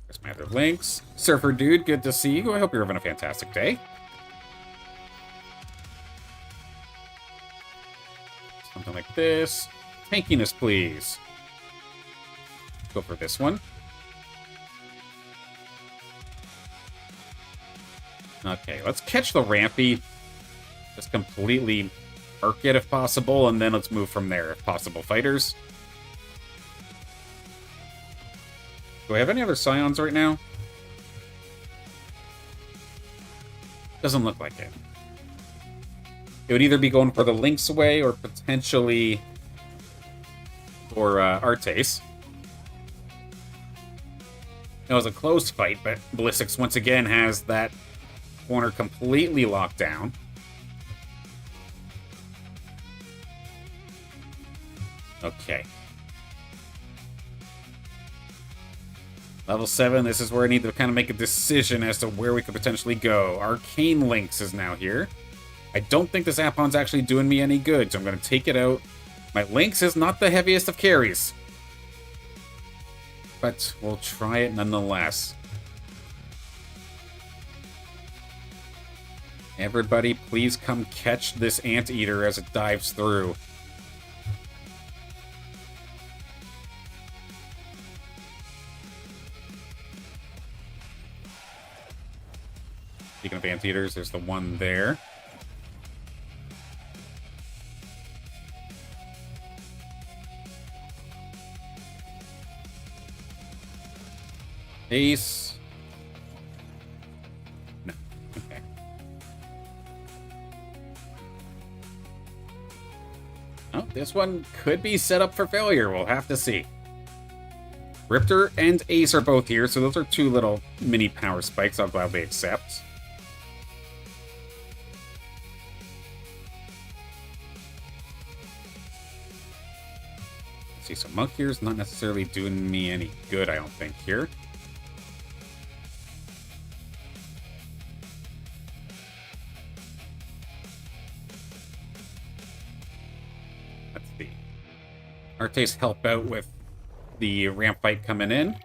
There's my other Lynx. Surfer Dude, good to see you. I hope you're having a fantastic day. Something like this. Tankiness, please. Go for this one. Okay, let's catch the Rampy. Just completely arc it if possible, and then let's move from there if possible, fighters. Do I have any other Scions right now? Doesn't look like it. It would either be going for the Lynx away or potentially for Artes. It was a close fight, but Ballistics once again has that corner completely locked down. Okay. Level 7, this is where I need to kind of make a decision as to where we could potentially go. Arcane Lynx is now here. I don't think this Apon's actually doing me any good, so I'm going to take it out. My Lynx is not the heaviest of carries, but we'll try it nonetheless. Everybody, please come catch this Anteater as it dives through. Speaking of Anteaters, there's the one there. Ace. No. Okay. Oh, this one could be set up for failure. We'll have to see. Riptor and Ace are both here, so those are two little mini power spikes I'll gladly accept. See, so Monk here is not necessarily doing me any good, I don't think, here. Let's see. Artes help out with the ramp fight coming in.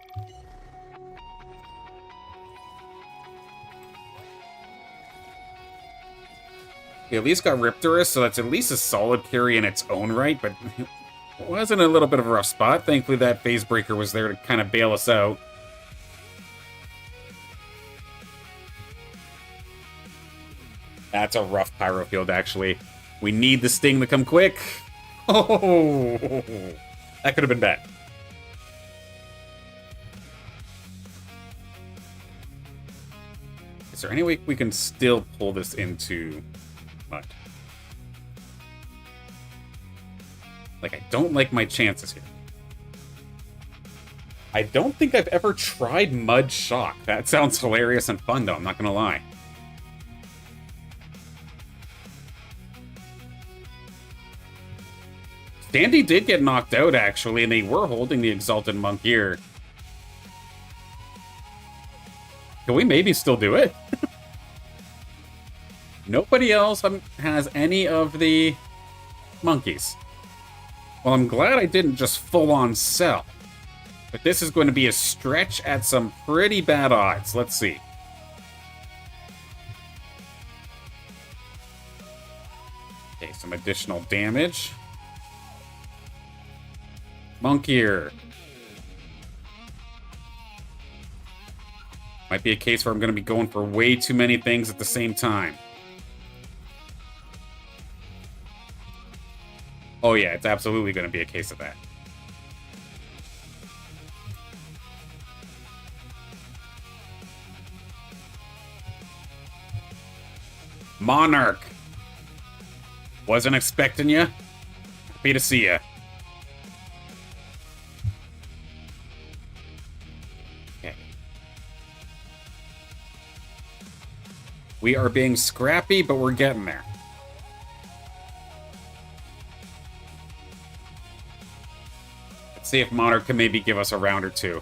We at least got Riptorus, so that's at least a solid carry in its own right, but it was in a little bit of a rough spot. Thankfully, that Phase Breaker was there to kind of bail us out. That's a rough Pyro Field, actually. We need the Sting to come quick. Oh, that could have been bad. Is there any way we can still pull this into mud? Like, I don't like my chances here. I don't think I've ever tried Mud Shock. That sounds hilarious and fun, though. I'm not gonna lie. Sandy did get knocked out, actually, and they were holding the Exalted Monk here. Can we maybe still do it? Nobody else has any of the monkeys. Well, I'm glad I didn't just full-on sell. But this is going to be a stretch at some pretty bad odds. Let's see. Okay, some additional damage. Monk here. Might be a case where I'm going to be going for way too many things at the same time. Oh yeah, it's absolutely going to be a case of that. Monarch. Wasn't expecting you. Happy to see you. Okay. We are being scrappy, but we're getting there. Let's see if Monarch can maybe give us a round or two.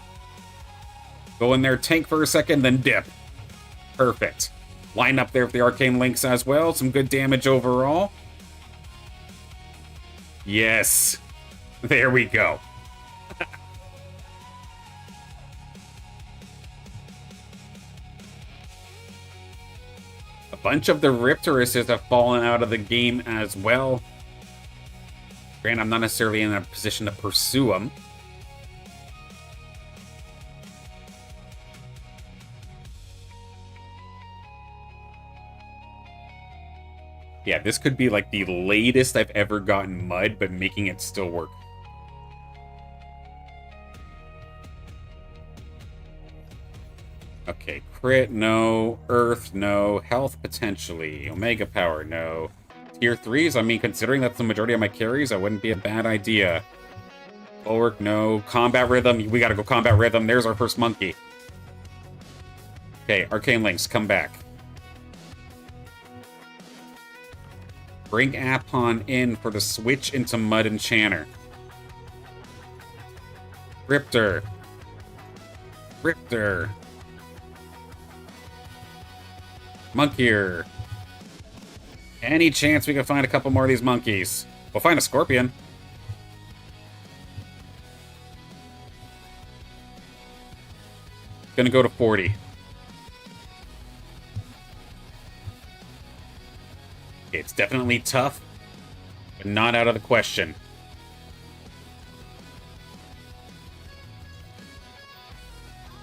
Go in there, tank for a second, then dip. Perfect. Line up there with the Arcane Lynx as well. Some good damage overall. Yes. There we go. A bunch of the Riptoruses have fallen out of the game as well. Granted, I'm not necessarily in a position to pursue them. Yeah, this could be like the latest I've ever gotten mud, but making it still work. Okay, crit, no. Earth, no. Health, potentially. Omega power, no. Tier 3s, I mean, considering that's the majority of my carries, that wouldn't be a bad idea. Bulwark, no. Combat rhythm, we gotta go combat rhythm. There's our first monkey. Okay, Arcane Links, come back. Bring Apon in for the switch into Mud Enchanter. Riptor. Riptor. Monkier. Any chance we can find a couple more of these monkeys? We'll find a scorpion. Gonna go to 40. It's definitely tough, but not out of the question.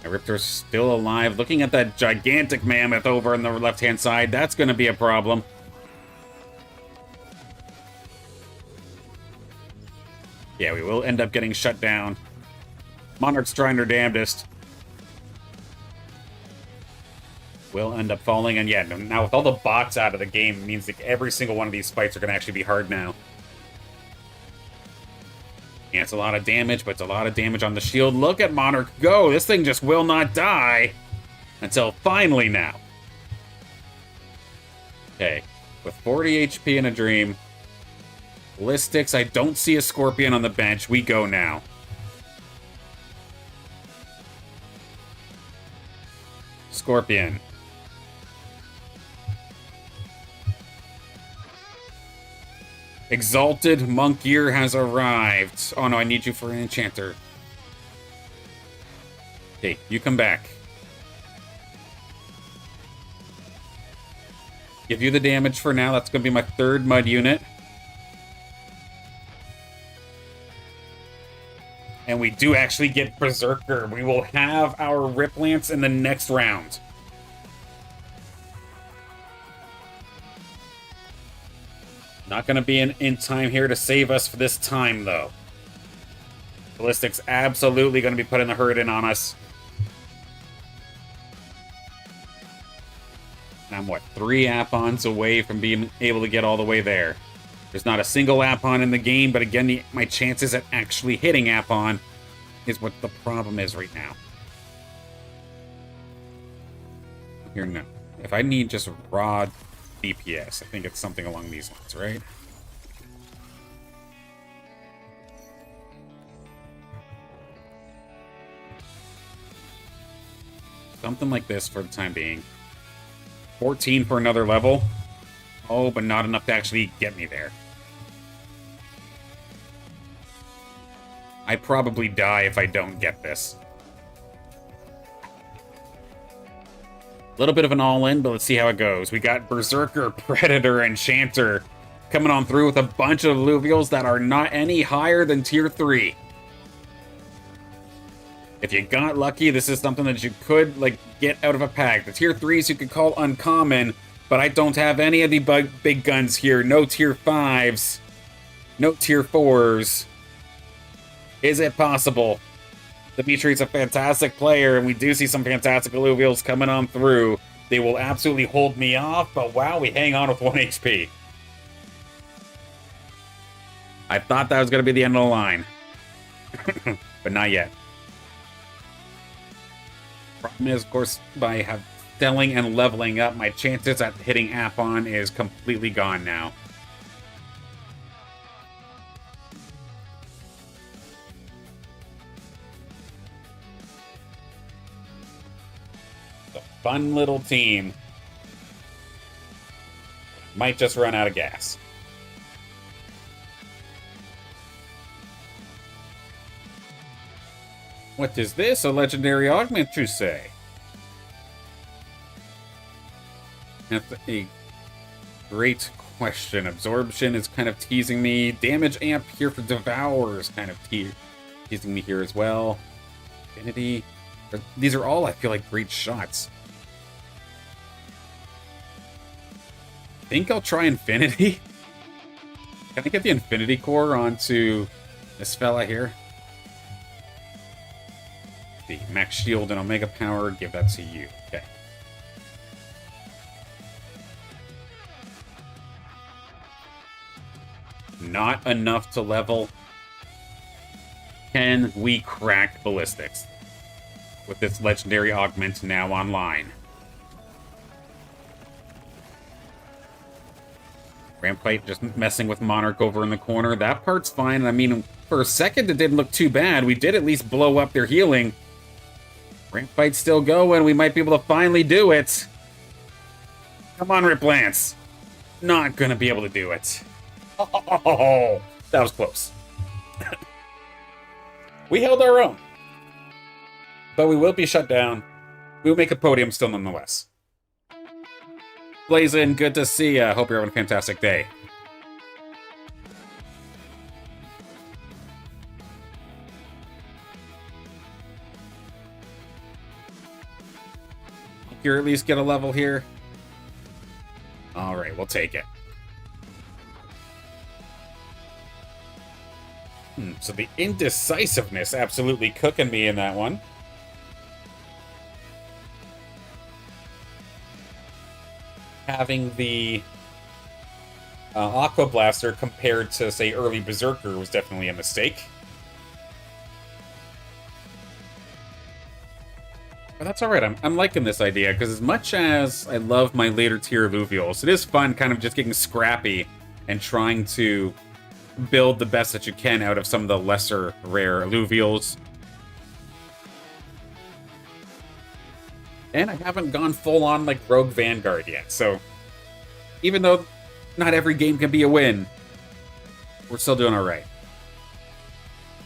Riptor's still alive. Looking at that gigantic mammoth over on the left-hand side, that's going to be a problem. Yeah, we will end up getting shut down. Monarch's trying their damnedest. Will end up falling, and yeah, now with all the bots out of the game, it means that every single one of these fights are going to actually be hard now. Yeah, it's a lot of damage, but it's a lot of damage on the shield. Look at Monarch go! This thing just will not die! Until finally now. Okay, with 40 HP in a dream. Ballistics, I don't see a Scorpion on the bench. We go now. Scorpion. Exalted Monk Gear has arrived. Oh no, I need you for an Enchanter. Okay, you come back. Give you the damage for now. That's going to be my third Mud unit. And we do actually get Berserker. We will have our Rip Lance in the next round. Not going to be in time here to save us for this time, though. Ballistic's absolutely going to be putting the hurt in on us. And I'm, what, 3 Apons away from being able to get all the way there. There's not a single Apon in the game, but again, my chances at actually hitting Apon is what the problem is right now. Here, no. If I need just raw DPS, I think it's something along these lines, right? Something like this for the time being. 14 for another level. Oh, but not enough to actually get me there. I probably die if I don't get this. A little bit of an all-in, but let's see how it goes. We got Berserker, Predator, Enchanter coming on through with a bunch of Illuvials that are not any higher than Tier 3. If you got lucky, this is something that you could, like, get out of a pack. The Tier 3s you could call uncommon, but I don't have any of the big guns here. No Tier 5s. No Tier 4s. Is it possible? Dimitri's a fantastic player, and we do see some fantastic Illuvials coming on through. They will absolutely hold me off, but wow, we hang on with 1 HP. I thought that was going to be the end of the line. But not yet. Problem is, of course, by selling and leveling up, my chances at hitting Apon is completely gone now. Fun little team. Might just run out of gas. What is this? A legendary augment, you say? That's a great question. Absorption is kind of teasing me. Damage amp here for Devour is kind of teasing me here as well. Infinity. These are all, I feel like, great shots. I think I'll try Infinity. Can I get the Infinity Core onto this fella here? 50. Max shield and Omega power, give that to you. Okay. Not enough to level. Can we crack ballistics? With this legendary augment now online. Rampite just messing with Monarch over in the corner. That part's fine. I mean, for a second, it didn't look too bad. We did at least blow up their healing. Rampite's still going. We might be able to finally do it. Come on, Rip Lance. Not gonna be able to do it. Oh, that was close. We held our own. But we will be shut down. We'll make a podium still nonetheless. Blazin', good to see ya. Hope you're having a fantastic day. You're at least get a level here. Alright, we'll take it. So the indecisiveness absolutely cooking me in that one. Having the Aqua Blaster compared to, say, early Berserker was definitely a mistake. But that's alright, I'm liking this idea, because as much as I love my later tier Illuvials, it is fun kind of just getting scrappy and trying to build the best that you can out of some of the lesser rare Illuvials. And I haven't gone full on like Rogue Vanguard yet, so even though not every game can be a win, we're still doing alright.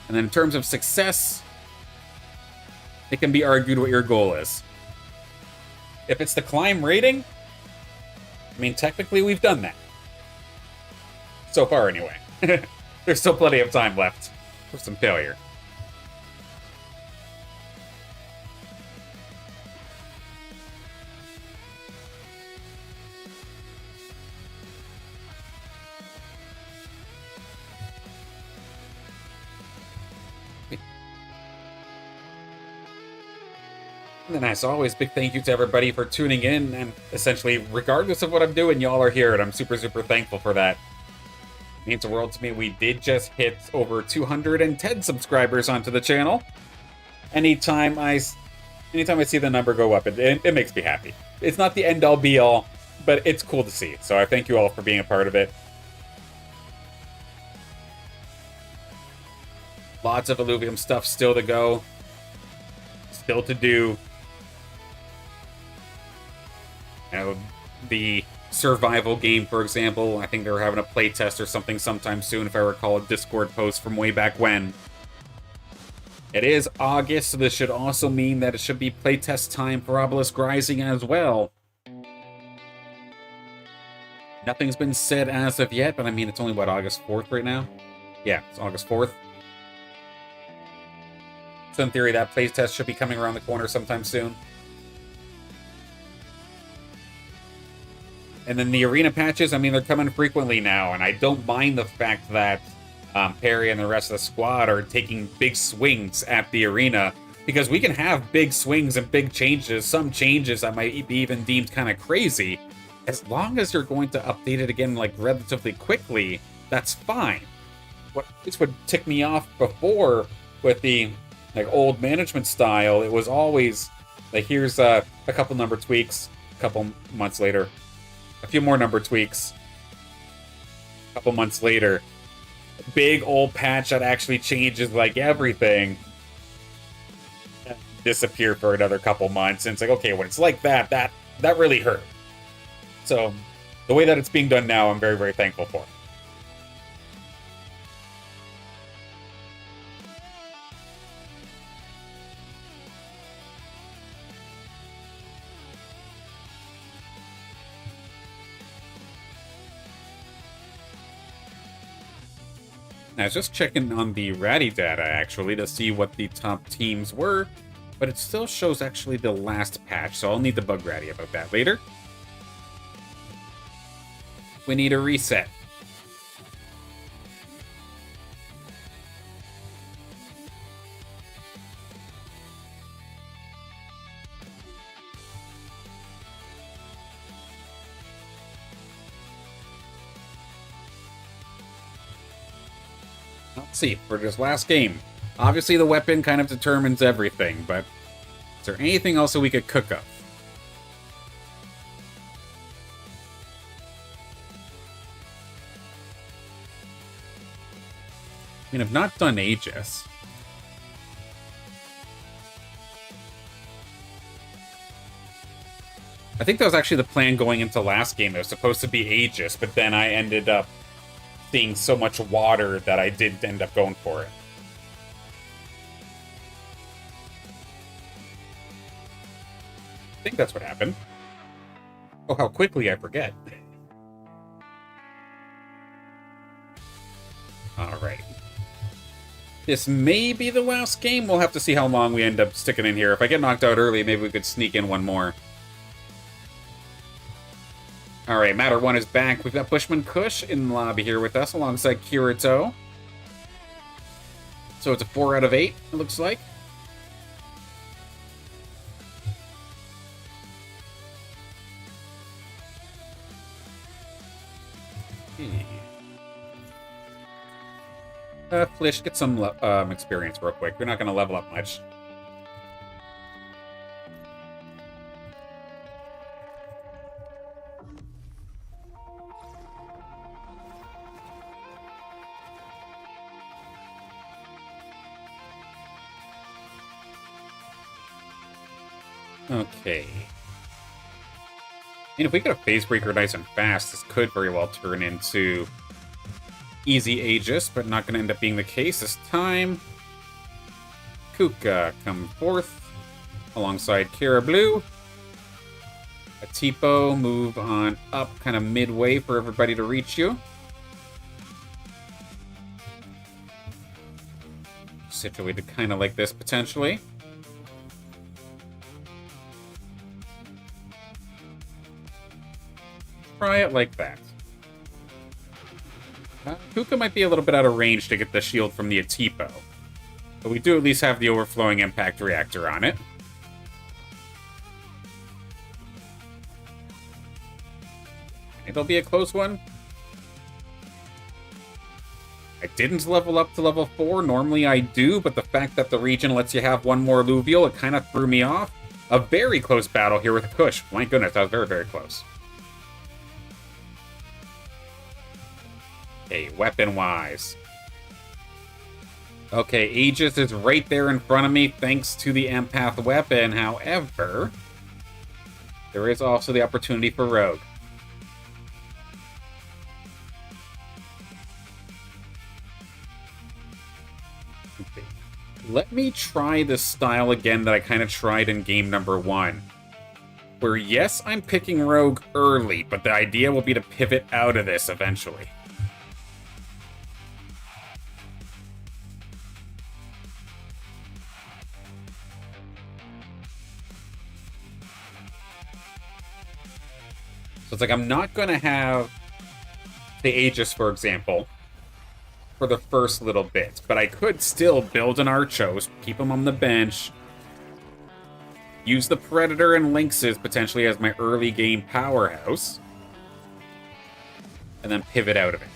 And then in terms of success, it can be argued what your goal is. If it's the climb rating, I mean, technically we've done that. So far, anyway. There's still plenty of time left for some failure. And then, as always, big thank you to everybody for tuning in, and essentially, regardless of what I'm doing, y'all are here, and I'm super, super thankful for that. It means the world to me. We did just hit over 210 subscribers onto the channel. Anytime I see the number go up, it makes me happy. It's not the end-all, be-all, but it's cool to see. So I thank you all for being a part of it. Lots of Illuvium stuff still to go. Still to do. You know, the survival game, for example. I think they were having a playtest or something sometime soon, if I recall a Discord post from way back when. It is August, so this should also mean that it should be playtest time for Obelisk Rising as well. Nothing's been said as of yet, but I mean, it's only, what, August 4th right now? Yeah, it's August 4th. So in theory, that playtest should be coming around the corner sometime soon. And then the arena patches, I mean, they're coming frequently now, and I don't mind the fact that Perry and the rest of the squad are taking big swings at the arena, because we can have big swings and big changes, some changes that might be even deemed kind of crazy. As long as you're going to update it again, like, relatively quickly, that's fine. What this would tick me off before with the like old management style, it was always like, here's a couple number tweaks, a couple months later, a few more number tweaks, a couple months later, big old patch that actually changes like everything, disappear for another couple months, and it's like, okay, when it's like that really hurt. So the way that it's being done now, I'm very, very thankful for. I was just checking on the Ratty data, actually, to see what the top teams were, but it still shows actually the last patch, so I'll need to bug Ratty about that later. We need a reset. Let's see, for this last game. Obviously, the weapon kind of determines everything, but is there anything else that we could cook up? I mean, I've not done Aegis. I think that was actually the plan going into last game. It was supposed to be Aegis, but then I ended up seeing so much water that I did end up going for it. I think that's what happened. Oh, how quickly I forget. Alright. This may be the last game. We'll have to see how long we end up sticking in here. If I get knocked out early, maybe we could sneak in one more. Alright, Matter 1 is back. We've got Bushman Kush in the lobby here with us, alongside Kirito. So it's a 4 out of 8, it looks like. Flish, get some experience real quick. We're not going to level up much. Okay. And if we get a Phase Breaker nice and fast, this could very well turn into easy Aegis, but not going to end up being the case this time. Kuka come forth alongside Kira Blue. A Tipo move on up kind of midway for everybody to reach you. Situated kind of like this potentially. Try it like that. Kuka might be a little bit out of range to get the shield from the Atipo, but we do at least have the overflowing impact reactor on it. It'll be a close one. I didn't level up to level 4. Normally I do, but the fact that the region lets you have one more Illuvial, it kind of threw me off. A very close battle here with Kush. My goodness, that was very, very close. Okay, weapon-wise. Okay, Aegis is right there in front of me thanks to the empath weapon. However, there is also the opportunity for Rogue. Okay. Let me try this style again that I kind of tried in game number 1. Where, yes, I'm picking Rogue early, but the idea will be to pivot out of this eventually. So it's like I'm not going to have the Aegis, for example, for the first little bit. But I could still build an Archos, keep them on the bench, use the Predator and Lynxes potentially as my early game powerhouse, and then pivot out of it.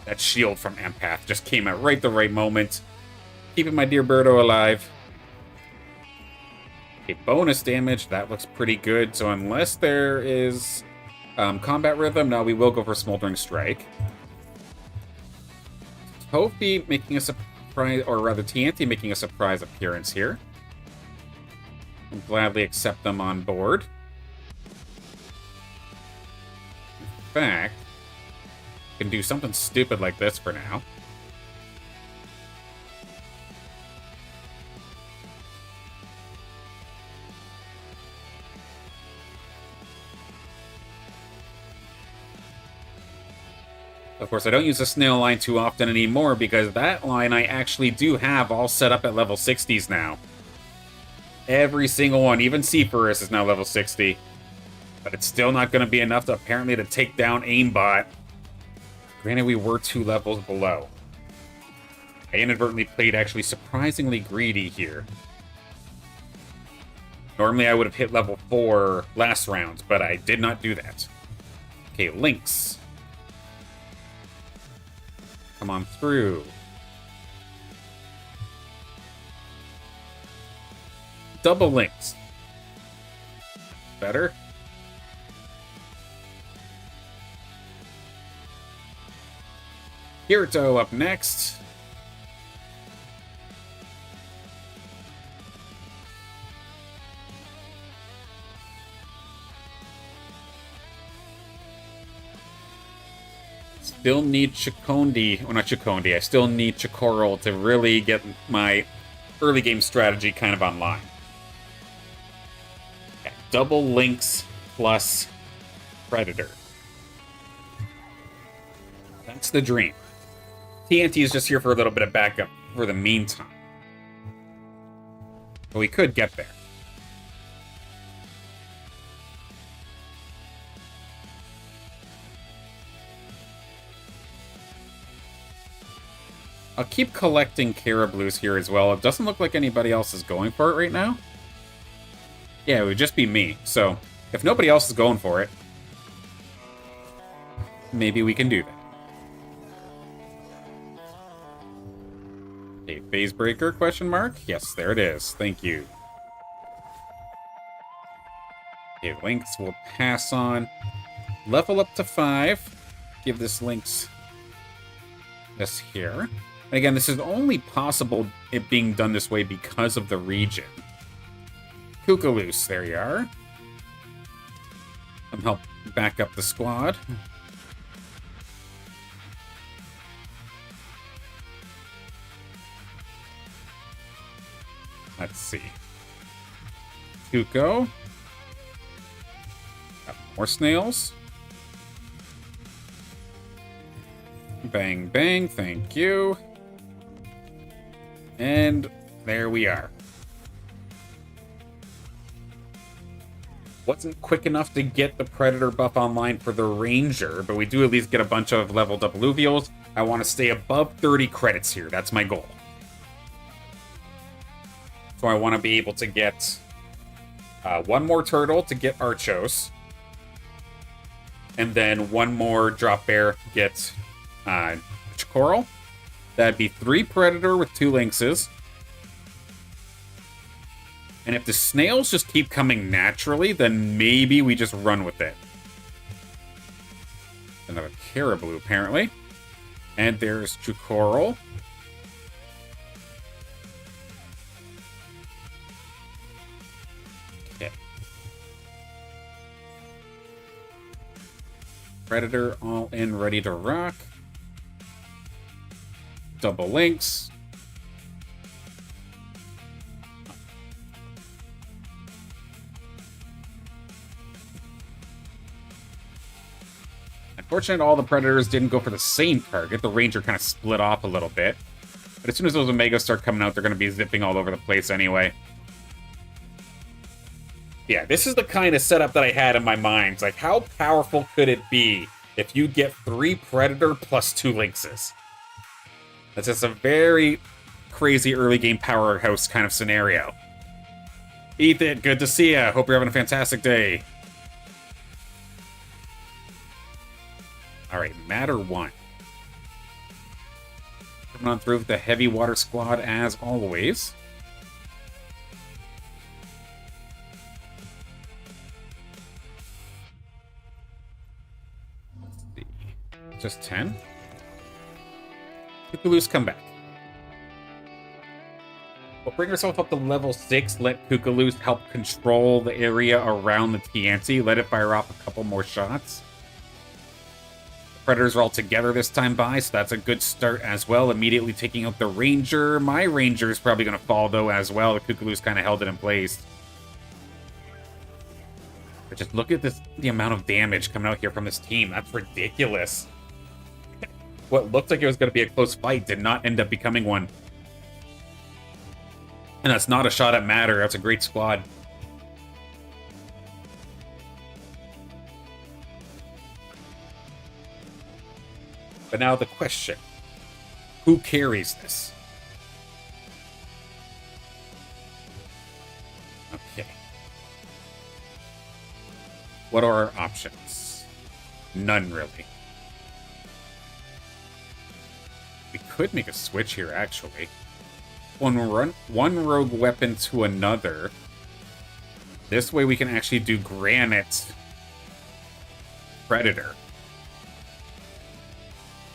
That shield from Empath just came at right the right moment, keeping my dear Birdo alive. Okay, bonus damage, that looks pretty good. So unless there is combat rhythm, no, we will go for Smoldering Strike. Tofi making a surprise, or rather TNT making a surprise appearance here. I'll gladly accept them on board. In fact, I can do something stupid like this for now. Of course, I don't use the snail line too often anymore because that line I actually do have all set up at level 60s now. Every single one, even Seaforus is now level 60. But it's still not going to be enough to apparently to take down Aimbot. Granted, we were 2 levels below. I inadvertently played actually surprisingly greedy here. Normally I would have hit level 4 last round, but I did not do that. Okay, Lynx. Come on through. Double links. Better. Kirito up next. Still need Chikondi, well not Chikondi, I still need Chikoro to really get my early game strategy kind of online. Okay. Double links plus Predator. That's the dream. TNT is just here for a little bit of backup for the meantime. But we could get there. I'll keep collecting Caribloos here as well. It doesn't look like anybody else is going for it right now. Yeah, it would just be me. So, if nobody else is going for it, maybe we can do that. Okay, phase breaker, question mark? Yes, there it is. Thank you. Okay, links will pass on. Level up to 5. Give this links this here. And again, this is only possible it being done this way because of the region. Kukaloose, there you are. Come help back up the squad. Let's see. Tuco. Got more snails. Bang, bang, thank you. And there we are. Wasn't quick enough to get the Predator buff online for the Ranger, but we do at least get a bunch of leveled up Illuvials. I want to stay above 30 credits here. That's my goal. So I want to be able to get one more turtle to get Archos. And then one more drop bear to get Chikoro. That'd be 3 Predator with 2 Lynxes. And if the snails just keep coming naturally, then maybe we just run with it. Another Caribou, apparently. And there's Chikoro. Okay. Predator all in, ready to rock. Double links. Unfortunately, all the Predators didn't go for the same target. The Ranger kind of split off a little bit. But as soon as those Omegas start coming out, they're going to be zipping all over the place anyway. Yeah, this is the kind of setup that I had in my mind. It's like, how powerful could it be if you get 3 Predator plus 2 Lynxes? That's just a very crazy early game powerhouse kind of scenario. Ethan, good to see ya. Hope you're having a fantastic day. Alright, Matter 1. Coming on through with the Heavy Water Squad as always. Let's see. Just 10? Kukaloose, come back. We'll bring ourselves up to level 6. Let Kukaloose help control the area around the TNT. Let it fire off a couple more shots. The Predators are all together this time by, so that's a good start as well. Immediately taking out the Ranger. My Ranger is probably going to fall, though, as well. The Kukaloose kind of held it in place. But just look at this, the amount of damage coming out here from this team. That's ridiculous. What looked like it was going to be a close fight did not end up becoming one. And that's not a shot at Matter. That's a great squad. But now the question. Who carries this? Okay. What are our options? None, really. could make a switch here, actually. One rogue weapon to another. This way we can actually do Granite Predator.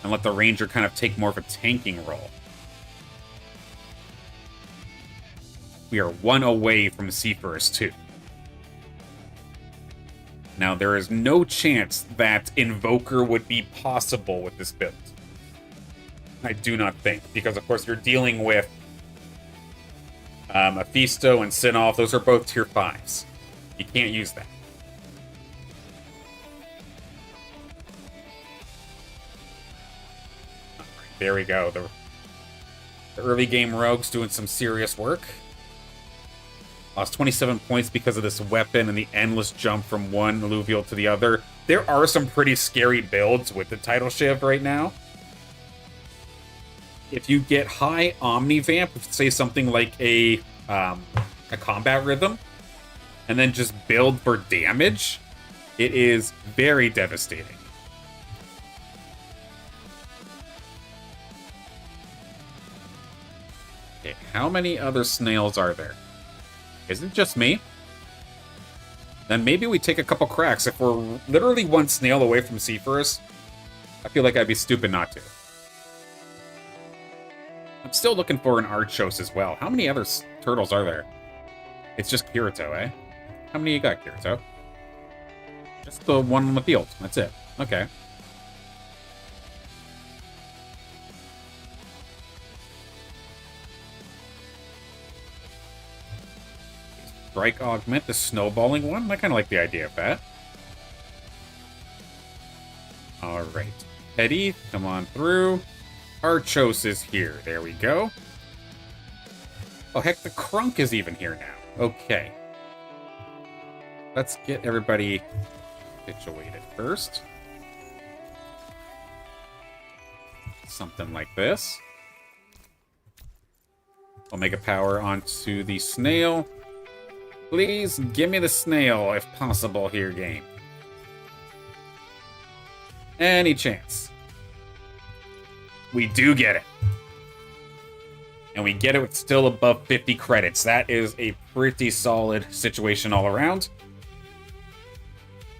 And let the Ranger kind of take more of a tanking role. We are one away from Seafarers 2. Now, there is no chance that Invoker would be possible with this build. I do not think, because of course you're dealing with Mephisto and Sinolf. Those are both tier 5s. You can't use that. Alright, there we go. The early game rogues doing some serious work. Lost 27 points because of this weapon and the endless jump from one Illuvial to the other. There are some pretty scary builds with the Tidal Shiv right now. If you get high Omnivamp, say something like a combat rhythm, and then just build for damage, it is very devastating. Okay, how many other snails are there? Is it just me? Then maybe we take a couple cracks. If we're literally one snail away from Seafarers, I feel like I'd be stupid not to. I'm still looking for an Archos as well. How many other turtles are there? It's just Kirito, eh? How many you got, Kirito? Just the one on the field. That's it. Okay. Strike Augment, the snowballing one? I kind of like the idea of that. Alright. Eddie, come on through. Archos is here. There we go. Oh, heck, the Crunk is even here now. Okay. Let's get everybody situated first. Something like this. Omega Power onto the snail. Please give me the snail, if possible, here, game. Any chance. We do get it. And we get it with still above 50 credits. That is a pretty solid situation all around.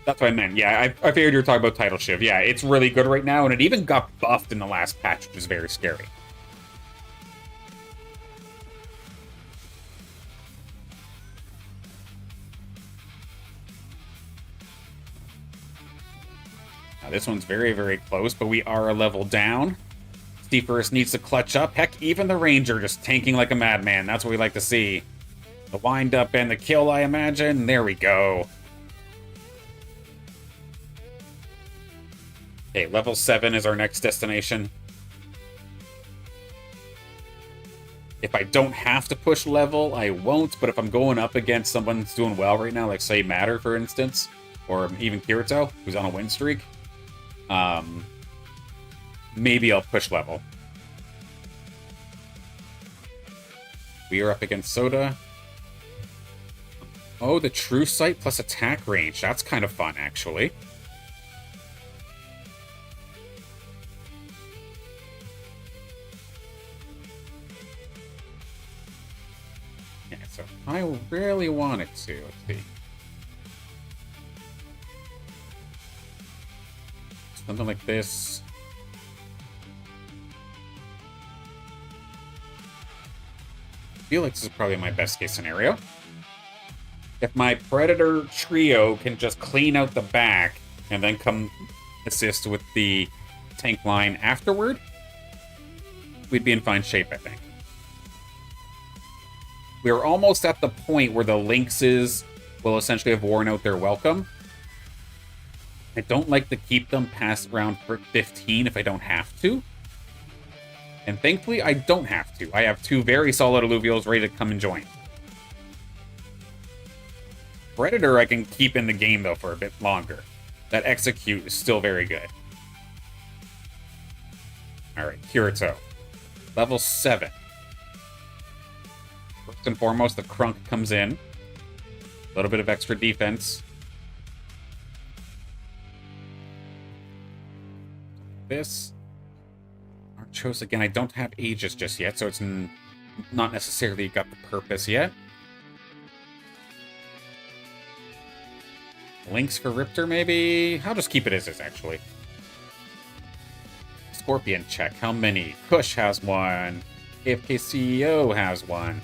That's what I meant. Yeah, I figured you were talking about Tidal Shiv. Yeah, it's really good right now, and it even got buffed in the last patch, which is very scary. Now, this one's very, very close, but we are a level down. Seafarers needs to clutch up. Heck, even the Ranger just tanking like a madman. That's what we like to see. The wind-up and the kill, I imagine. There we go. Okay, level 7 is our next destination. If I don't have to push level, I won't. But if I'm going up against someone who's doing well right now, like, say, Matter, for instance, or even Kirito, who's on a win streak, maybe I'll push level. We are up against Soda. Oh, the True Sight plus attack range. That's kind of fun, actually. Yeah, so I really wanted to. Let's see. Something like this. I feel like this is probably my best case scenario. If my Predator trio can just clean out the back and then come assist with the tank line afterward, we'd be in fine shape, I think. We're almost at the point where the Lynxes will essentially have worn out their welcome. I don't like to keep them past round 15 if I don't have to. And thankfully, I don't have to. I have two very solid Illuvials ready to come and join. Predator I can keep in the game, though, for a bit longer. That Execute is still very good. Alright, Kirito. Level 7. First and foremost, the Crunk comes in. A little bit of extra defense. This. Archos. Again, I don't have Aegis just yet, so it's not necessarily got the purpose yet. Links for Riptor, maybe? I'll just keep it as is, actually. Scorpion check. How many? Kush has one. AFK CEO has one.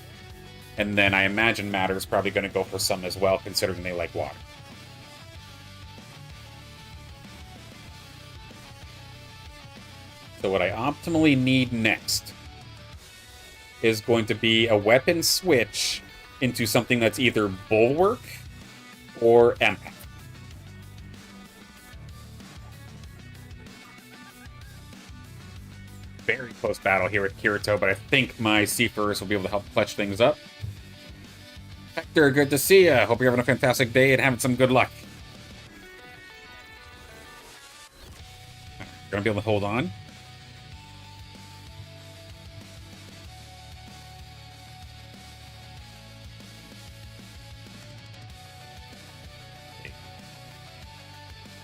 And then I imagine Matter's probably going to go for some as well, considering they like water. So what I optimally need next is going to be a weapon switch into something that's either Bulwark or Empath. Very close battle here with Kirito, but I think my Seafarers will be able to help clutch things up. Hector, good to see ya. Hope you're having a fantastic day and having some good luck. Gonna be able to hold on.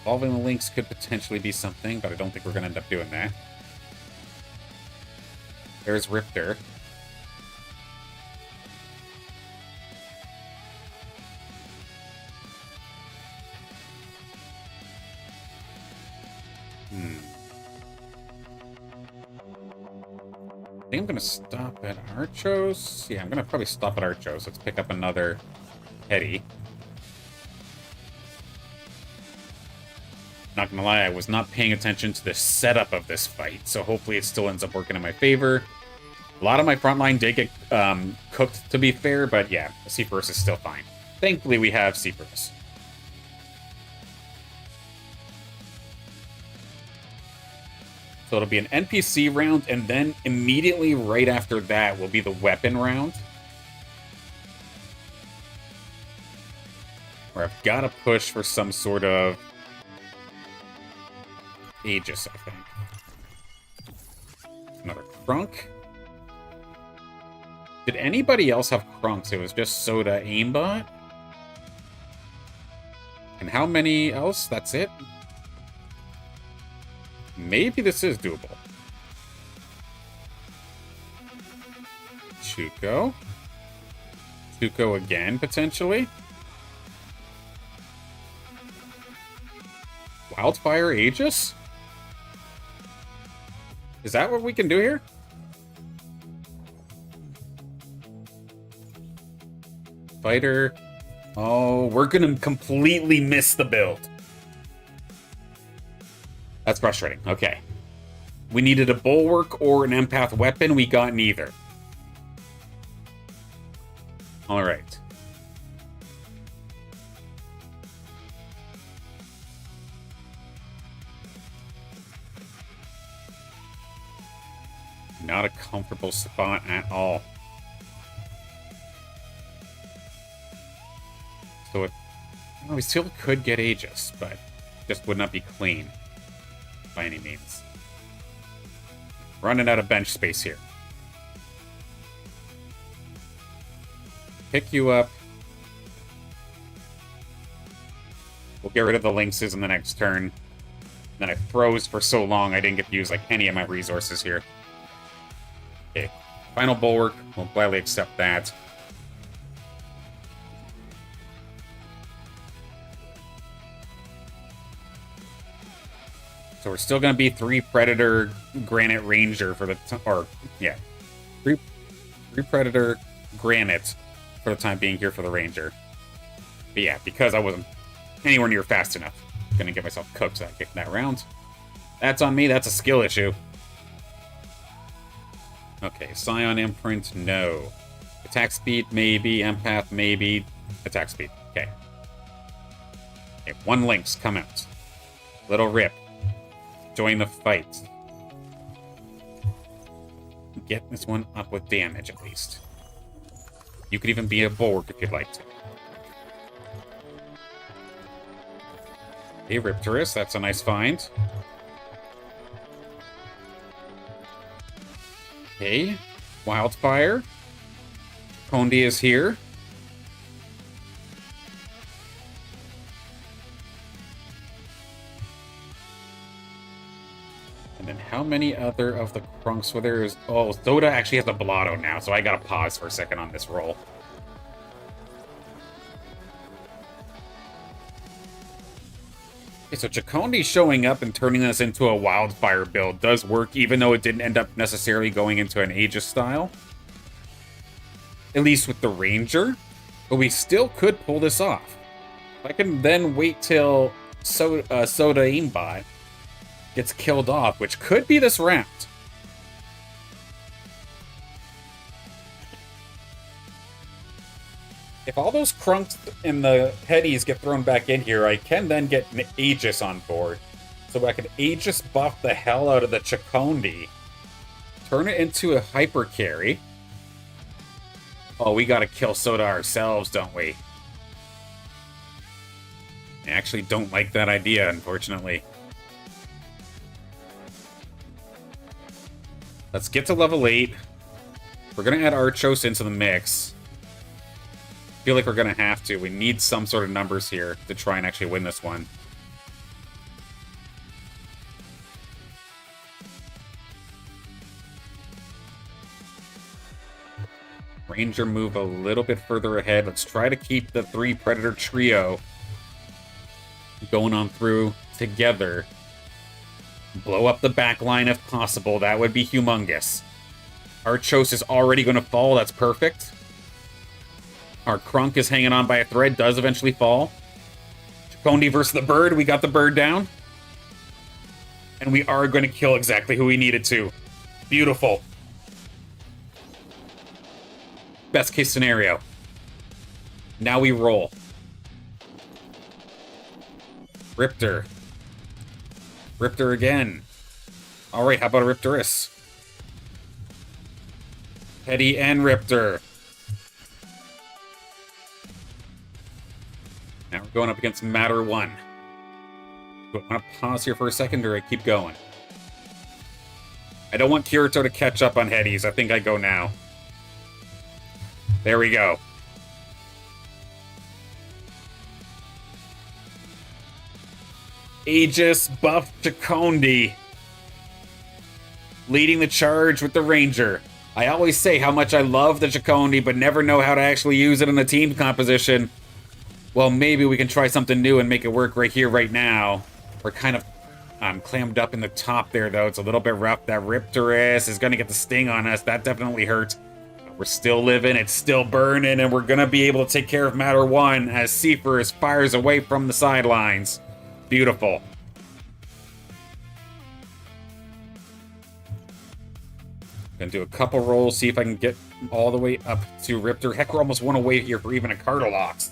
Evolving the links could potentially be something, but I don't think we're going to end up doing that. There's Riptor. I think I'm going to stop at Archos. Yeah, I'm going to probably stop at Archos. Let's pick up another Heady. Not gonna lie, I was not paying attention to the setup of this fight, so hopefully it still ends up working in my favor. A lot of my frontline did get cooked, to be fair, but yeah, Seafarers is still fine. Thankfully, we have Seafarers. So it'll be an NPC round, and then immediately right after that will be the weapon round. Where I've got to push for some sort of Aegis, I think. Another Crunk. Did anybody else have Crunks? It was just Soda Aimbot? And how many else? That's it? Maybe this is doable. Chuko. Chuko again, potentially. Wildfire Aegis? Is that what we can do here? Fighter. Oh, we're gonna completely miss the build. That's frustrating. Okay. We needed a Bulwark or an Empath weapon. We got neither. Alright. Not a comfortable spot at all. So it, well, we still could get Aegis, but just would not be clean by any means. Running out of bench space here. Pick you up. We'll get rid of the Lynxes in the next turn. Then I froze for so long I didn't get to use like any of my resources here. Okay, final Bulwark. We'll gladly accept that. So we're still going to be 3 Predator Granite Ranger for the... three Predator Granite for the time being here for the Ranger. But yeah, because I wasn't anywhere near fast enough. I'm going to get myself cooked that round. That's on me. That's a skill issue. Okay, Scion Imprint, no. Attack speed, maybe. Empath, maybe. Attack speed, okay. Okay, 1 Lynx, come out. Little Rip. Join the fight. Get this one up with damage, at least. You could even be a Bulwark if you'd like to. Hey, Riptorus, that's a nice find. Okay, Wildfire. Condi is here. And then how many other of the Krunks were there? Oh, Soda actually has a Blotto now, so I gotta pause for a second on this roll. Okay, so Chakondi showing up and turning this into a Wildfire build does work, even though it didn't end up necessarily going into an Aegis style. At least with the Ranger. But we still could pull this off. I can then wait till Soda Aimbot gets killed off, which could be this round. If all those Krunks and the Headies get thrown back in here, I can then get an Aegis on board. So I can Aegis buff the hell out of the Chakondi. Turn it into a hyper carry. Oh, we gotta kill Soda ourselves, don't we? I actually don't like that idea, unfortunately. Let's get to level 8. We're gonna add Archos into the mix. Feel like we're gonna have to. We need some sort of numbers here to try and actually win this one. Ranger move a little bit further ahead. Let's try to keep the 3 Predator trio going on through together. Blow up the back line if possible. That would be humongous. Archos is already going to fall. That's perfect. Our Krunk is hanging on by a thread. Does eventually fall. Chakondi versus the bird. We got the bird down. And we are going to kill exactly who we needed to. Beautiful. Best case scenario. Now we roll. Riptor. Riptor again. Alright, how about a Riptorus? Heady and Riptor. Now we're going up against Matter 1. Do I want to pause here for a second, or I keep going? I don't want Kirito to catch up on Headies. I think I go now. There we go. Aegis buff Chakondi. Leading the charge with the Ranger. I always say how much I love the Chakondi, but never know how to actually use it in the team composition. Well, maybe we can try something new and make it work right here, right now. We're kind of clammed up in the top there, though. It's a little bit rough. That Riptorus is going to get the sting on us. That definitely hurt. We're still living, it's still burning, and we're going to be able to take care of Matter 1 as Cephas fires away from the sidelines. Beautiful. Gonna do a couple rolls, see if I can get all the way up to Riptor. Heck, we're almost one away here for even a Cardilox.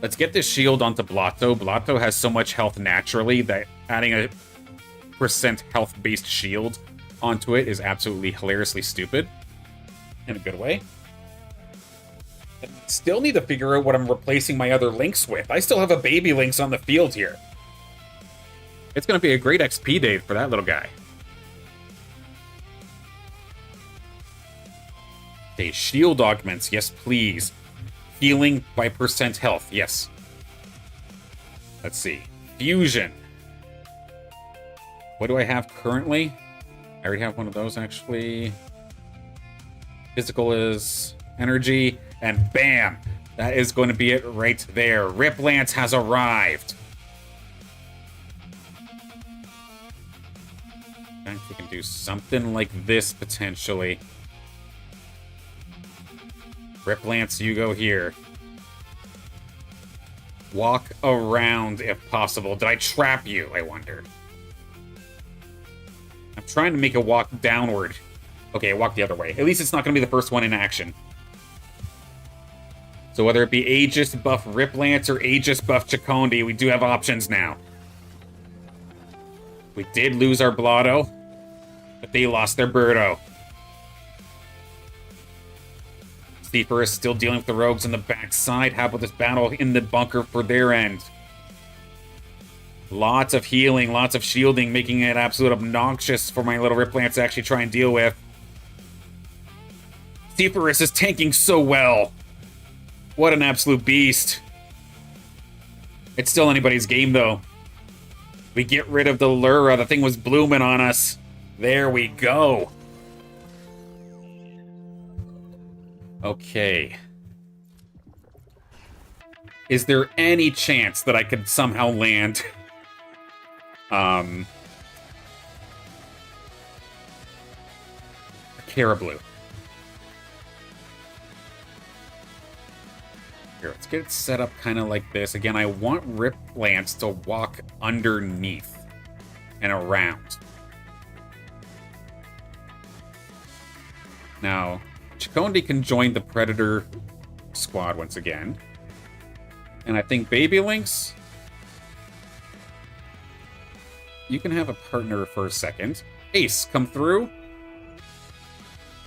Let's get this shield onto Blotto. Blotto has so much health naturally that adding a % health-based shield onto it is absolutely hilariously stupid. In a good way. And I still need to figure out what I'm replacing my other Lynx with. I still have a baby Lynx on the field here. It's going to be a great XP day for that little guy. Okay, shield augments. Yes, please. Healing by % health. Yes. Let's see. Fusion. What do I have currently? I already have one of those, actually. Physical is energy, and bam! That is going to be it right there. Riplance has arrived. I think we can do something like this, potentially. Riplance, you go here. Walk around, if possible. Did I trap you, I wonder? I'm trying to make a walk downward. Okay, walk the other way. At least it's not going to be the first one in action. So whether it be Aegis buff Riplance or Aegis buff Chakondi, we do have options now. We did lose our Blotto, but they lost their Birdo. Steeper is still dealing with the rogues on the backside. How about this battle in the bunker for their end? Lots of healing, lots of shielding, making it absolute obnoxious for my little Riplance to actually try and deal with. Steeper is tanking so well. What an absolute beast. It's still anybody's game, though. We get rid of the Lura. The thing was blooming on us. There we go. Okay. Is there any chance that I could somehow land a Caribou? Here, let's get it set up kind of like this. Again, I want Rip Lance to walk underneath and around. Now, Chikonde can join the Predator squad once again. And I think Baby Lynx, you can have a partner for a second. Ace, come through.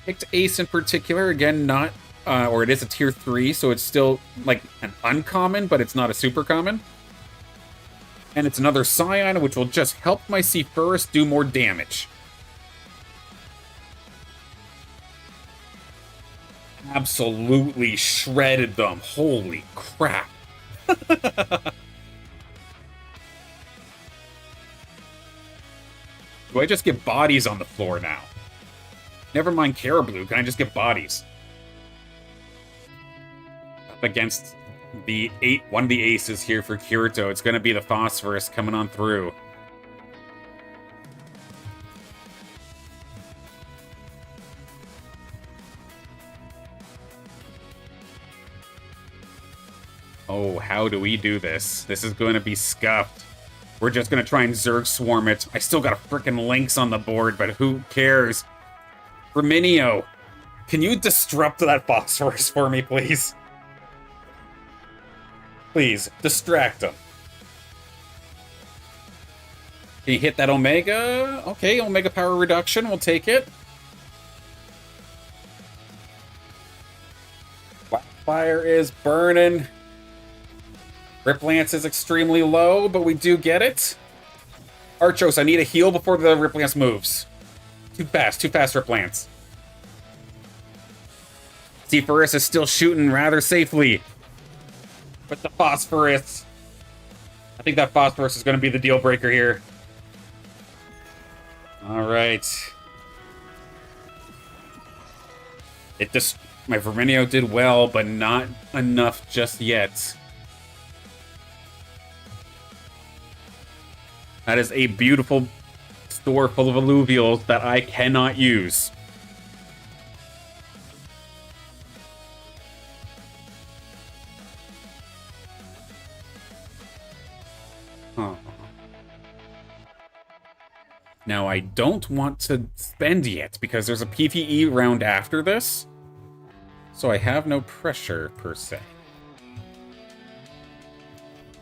Picked Ace in particular. Again, not, or it is a tier 3, so it's still like an uncommon, but it's not a super common. And it's another Scion, which will just help my Seafurus do more damage. Absolutely shredded them. Holy crap. Do I just get bodies on the floor now? Never mind Caribou, can I just get bodies? Up against the one of the aces here for Kirito. It's going to be the Phosphorus coming on through. Oh, how do we do this? This is going to be scuffed. We're just going to try and Zerg Swarm it. I still got a frickin' Lynx on the board, but who cares? Firminio, can you disrupt that Phosphorus for me, please? Please, distract him. Can you hit that Omega? Okay, Omega power reduction, we'll take it. Wildfire is burning. Rip Lance is extremely low, but we do get it. Archos, I need a heal before the Rip Lance moves. Too fast, Rip Lance. Seafurus is still shooting rather safely. But the Phosphorus, I think that Phosphorus is going to be the deal breaker here. All right. It just, my Verminio did well, but not enough just yet. That is a beautiful store full of Illuvials that I cannot use. Huh. Now, I don't want to spend yet, because there's a PvE round after this. So I have no pressure, per se.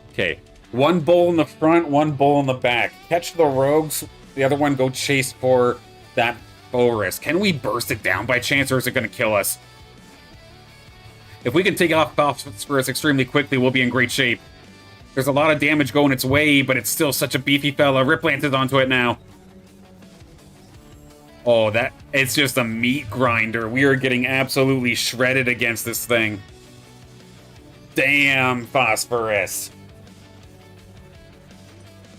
Okay. One bull in the front, one bull in the back. Catch the rogues, the other one go chase for that Boris. Can we burst it down by chance, or is it going to kill us? If we can take off Phosphorus extremely quickly, we'll be in great shape. There's a lot of damage going its way, but it's still such a beefy fella. Rip Lance is onto it now. Oh, it's just a meat grinder. We are getting absolutely shredded against this thing. Damn, Phosphorus.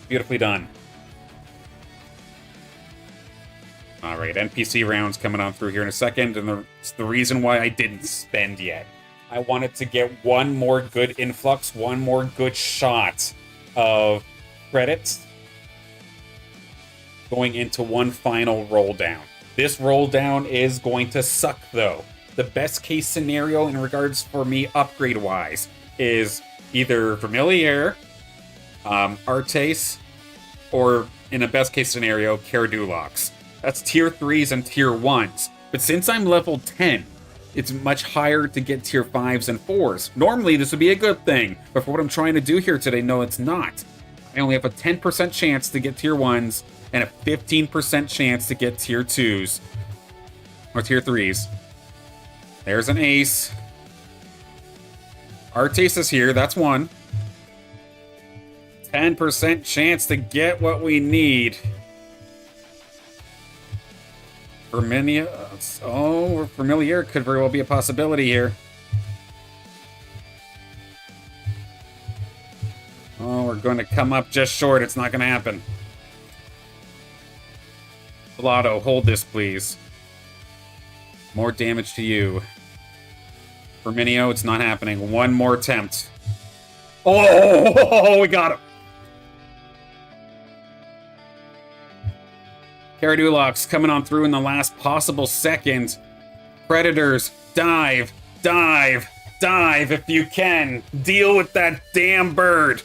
Beautifully done. Alright, NPC rounds coming on through here in a second, and it's the reason why I didn't spend yet. I wanted to get one more good influx, one more good shot of credits going into one final roll down. This roll down is going to suck, though. The best case scenario in regards for me upgrade-wise is either Familiar, Artes, or in a best case scenario, Caradullox. That's tier 3s and tier 1s. But since I'm level 10, it's much higher to get tier 5s and 4s. Normally, this would be a good thing, but for what I'm trying to do here today, no, it's not. I only have a 10% chance to get tier 1s and a 15% chance to get tier 2s. Or tier 3s. There's an ace. Artes is here, that's one. 10% chance to get what we need. Familiar could very well be a possibility here. Oh, we're going to come up just short. It's not going to happen. Blotto, hold this, please. More damage to you. Firminio, it's not happening. One more attempt. Oh, we got him. Caradulox coming on through in the last possible second. Predators, dive, dive, dive if you can. Deal with that damn bird.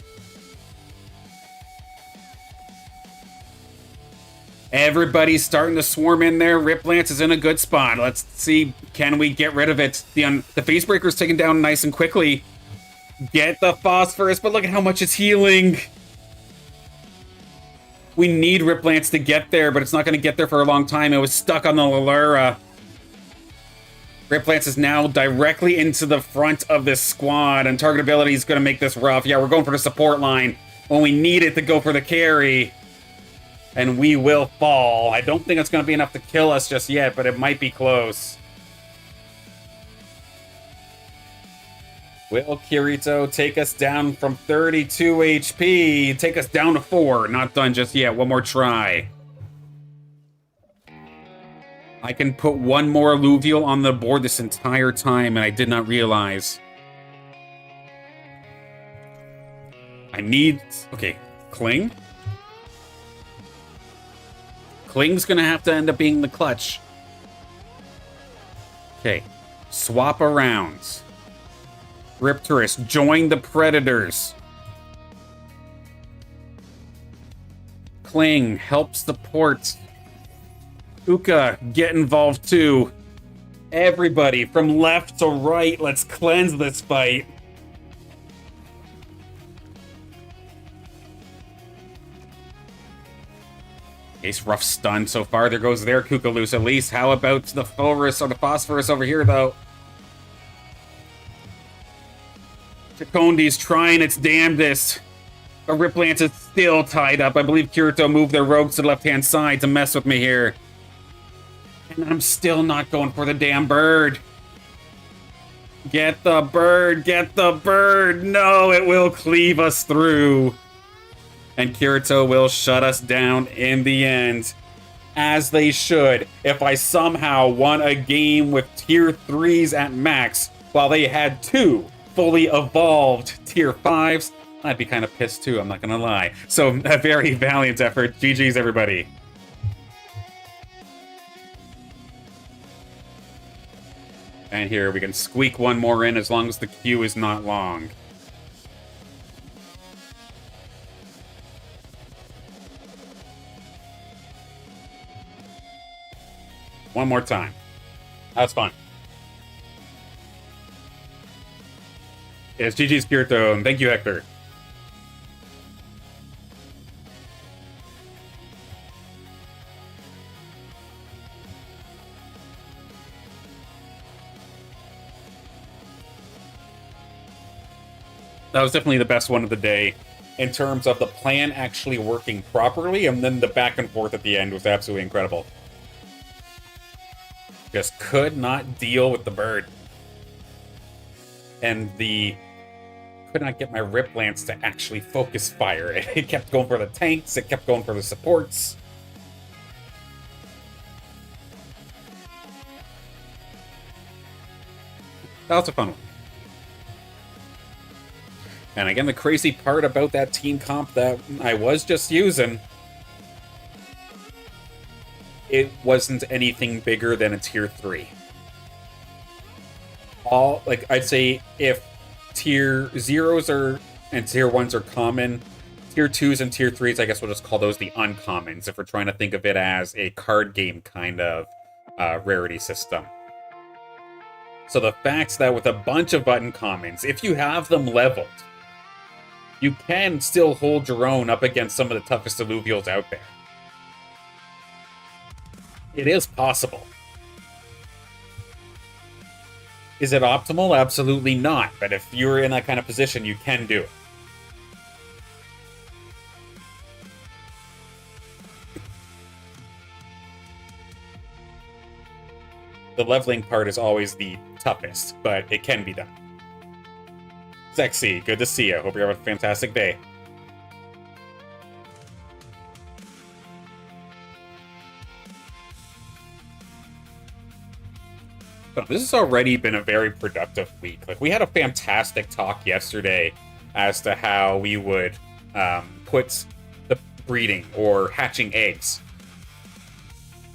Everybody's starting to swarm in there. Riplance is in a good spot. Let's see, can we get rid of it? The Facebreaker's taken down nice and quickly. Get the phosphorus, but look at how much it's healing. We need Riplance to get there, but it's not going to get there for a long time. It was stuck on the Lallura. Riplance is now directly into the front of this squad, and targetability is going to make this rough. Yeah, we're going for the support line when we need it to go for the carry. And we will fall. I don't think it's going to be enough to kill us just yet, but it might be close. Will Kirito take us down from 32 HP? Take us down to 4. Not done just yet. One more try. I can put one more Illuvial on the board this entire time, and I did not realize. I need... Okay, Cling? Kling's gonna have to end up being the clutch. Okay, swap around. Ripturus, join the Predators. Kling, help support. Uka, get involved too. Everybody, from left to right, let's cleanse this fight. Ace rough stun so far. There goes their Kukalus at least. How about the Fulrus or the Phosphorus over here, though? Chakondi's trying its damnedest. But Riplance is still tied up. I believe Kirito moved their rogues to the left-hand side to mess with me here. And I'm still not going for the damn bird. Get the bird! Get the bird! No, it will cleave us through. And Kirito will shut us down in the end. As they should. If I somehow won a game with tier 3s at max, while they had 2 fully evolved tier 5s, I'd be kind of pissed too, I'm not gonna lie. So, a very valiant effort. GG's, everybody. And here, we can squeak one more in as long as the queue is not long. One more time. That's fun. Yes, GG's Kirito, and thank you, Hector. That was definitely the best one of the day in terms of the plan actually working properly, and then the back and forth at the end was absolutely incredible. Just could not deal with the bird. And could not get my Riplance to actually focus fire. It kept going for the tanks, it kept going for the supports. That was a fun one. And again, the crazy part about that team comp that I was just using, it wasn't anything bigger than a tier 3. I'd say if tier 0s and tier 1s are common, tier 2s and tier 3s, I guess we'll just call those the uncommons if we're trying to think of it as a card game kind of rarity system. So the fact that with a bunch of button commons, if you have them leveled, you can still hold your own up against some of the toughest Illuvials out there. It is possible. Is it optimal? Absolutely not. But if you're in that kind of position, you can do it. The leveling part is always the toughest, but it can be done. Sexy, good to see you. Hope you have a fantastic day. This has already been a very productive week. Like, we had a fantastic talk yesterday as to how we would put the breeding or hatching eggs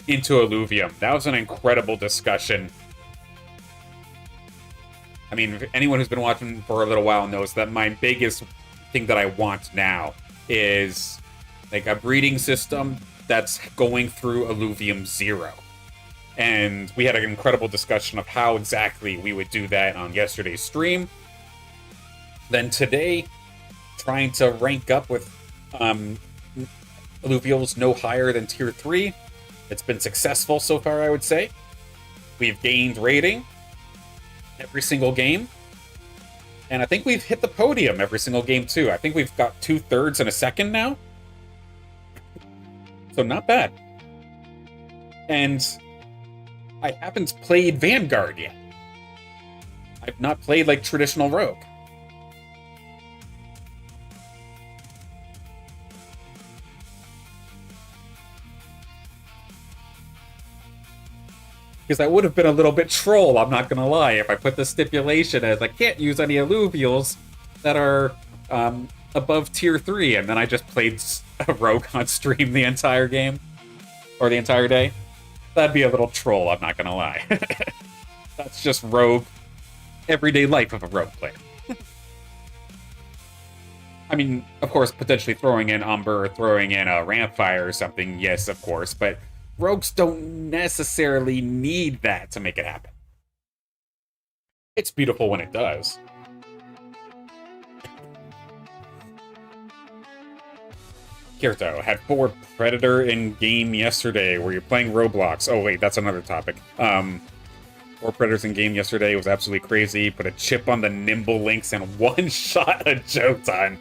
into Illuvium. That was an incredible discussion. I mean, anyone who's been watching for a little while knows that my biggest thing that I want now is like a breeding system that's going through Illuvium 0. And we had an incredible discussion of how exactly we would do that on yesterday's stream. Then today, trying to rank up with Illuvials no higher than tier 3. It's been successful so far, I would say. We've gained rating every single game. And I think we've hit the podium every single game, too. I think we've got 2/3 in a second now. So not bad. And I haven't played Vanguard yet. I've not played like traditional Rogue. Because that would have been a little bit troll, I'm not gonna lie, if I put the stipulation as I can't use any Illuvials that are above tier 3, and then I just played a Rogue on stream the entire game. Or the entire day. That'd be a little troll, I'm not gonna lie. That's just Rogue, everyday life of a Rogue player. I mean, of course, potentially throwing in Umber or throwing in a Rampfire or something, yes, of course, but Rogues don't necessarily need that to make it happen. It's beautiful when it does. Kirito had 4 Predator in game yesterday. Were you playing Roblox? Oh wait, that's another topic. 4 Predators in game yesterday. It was absolutely crazy. Put a chip on the Nimble Lynx and one shot a Jotan.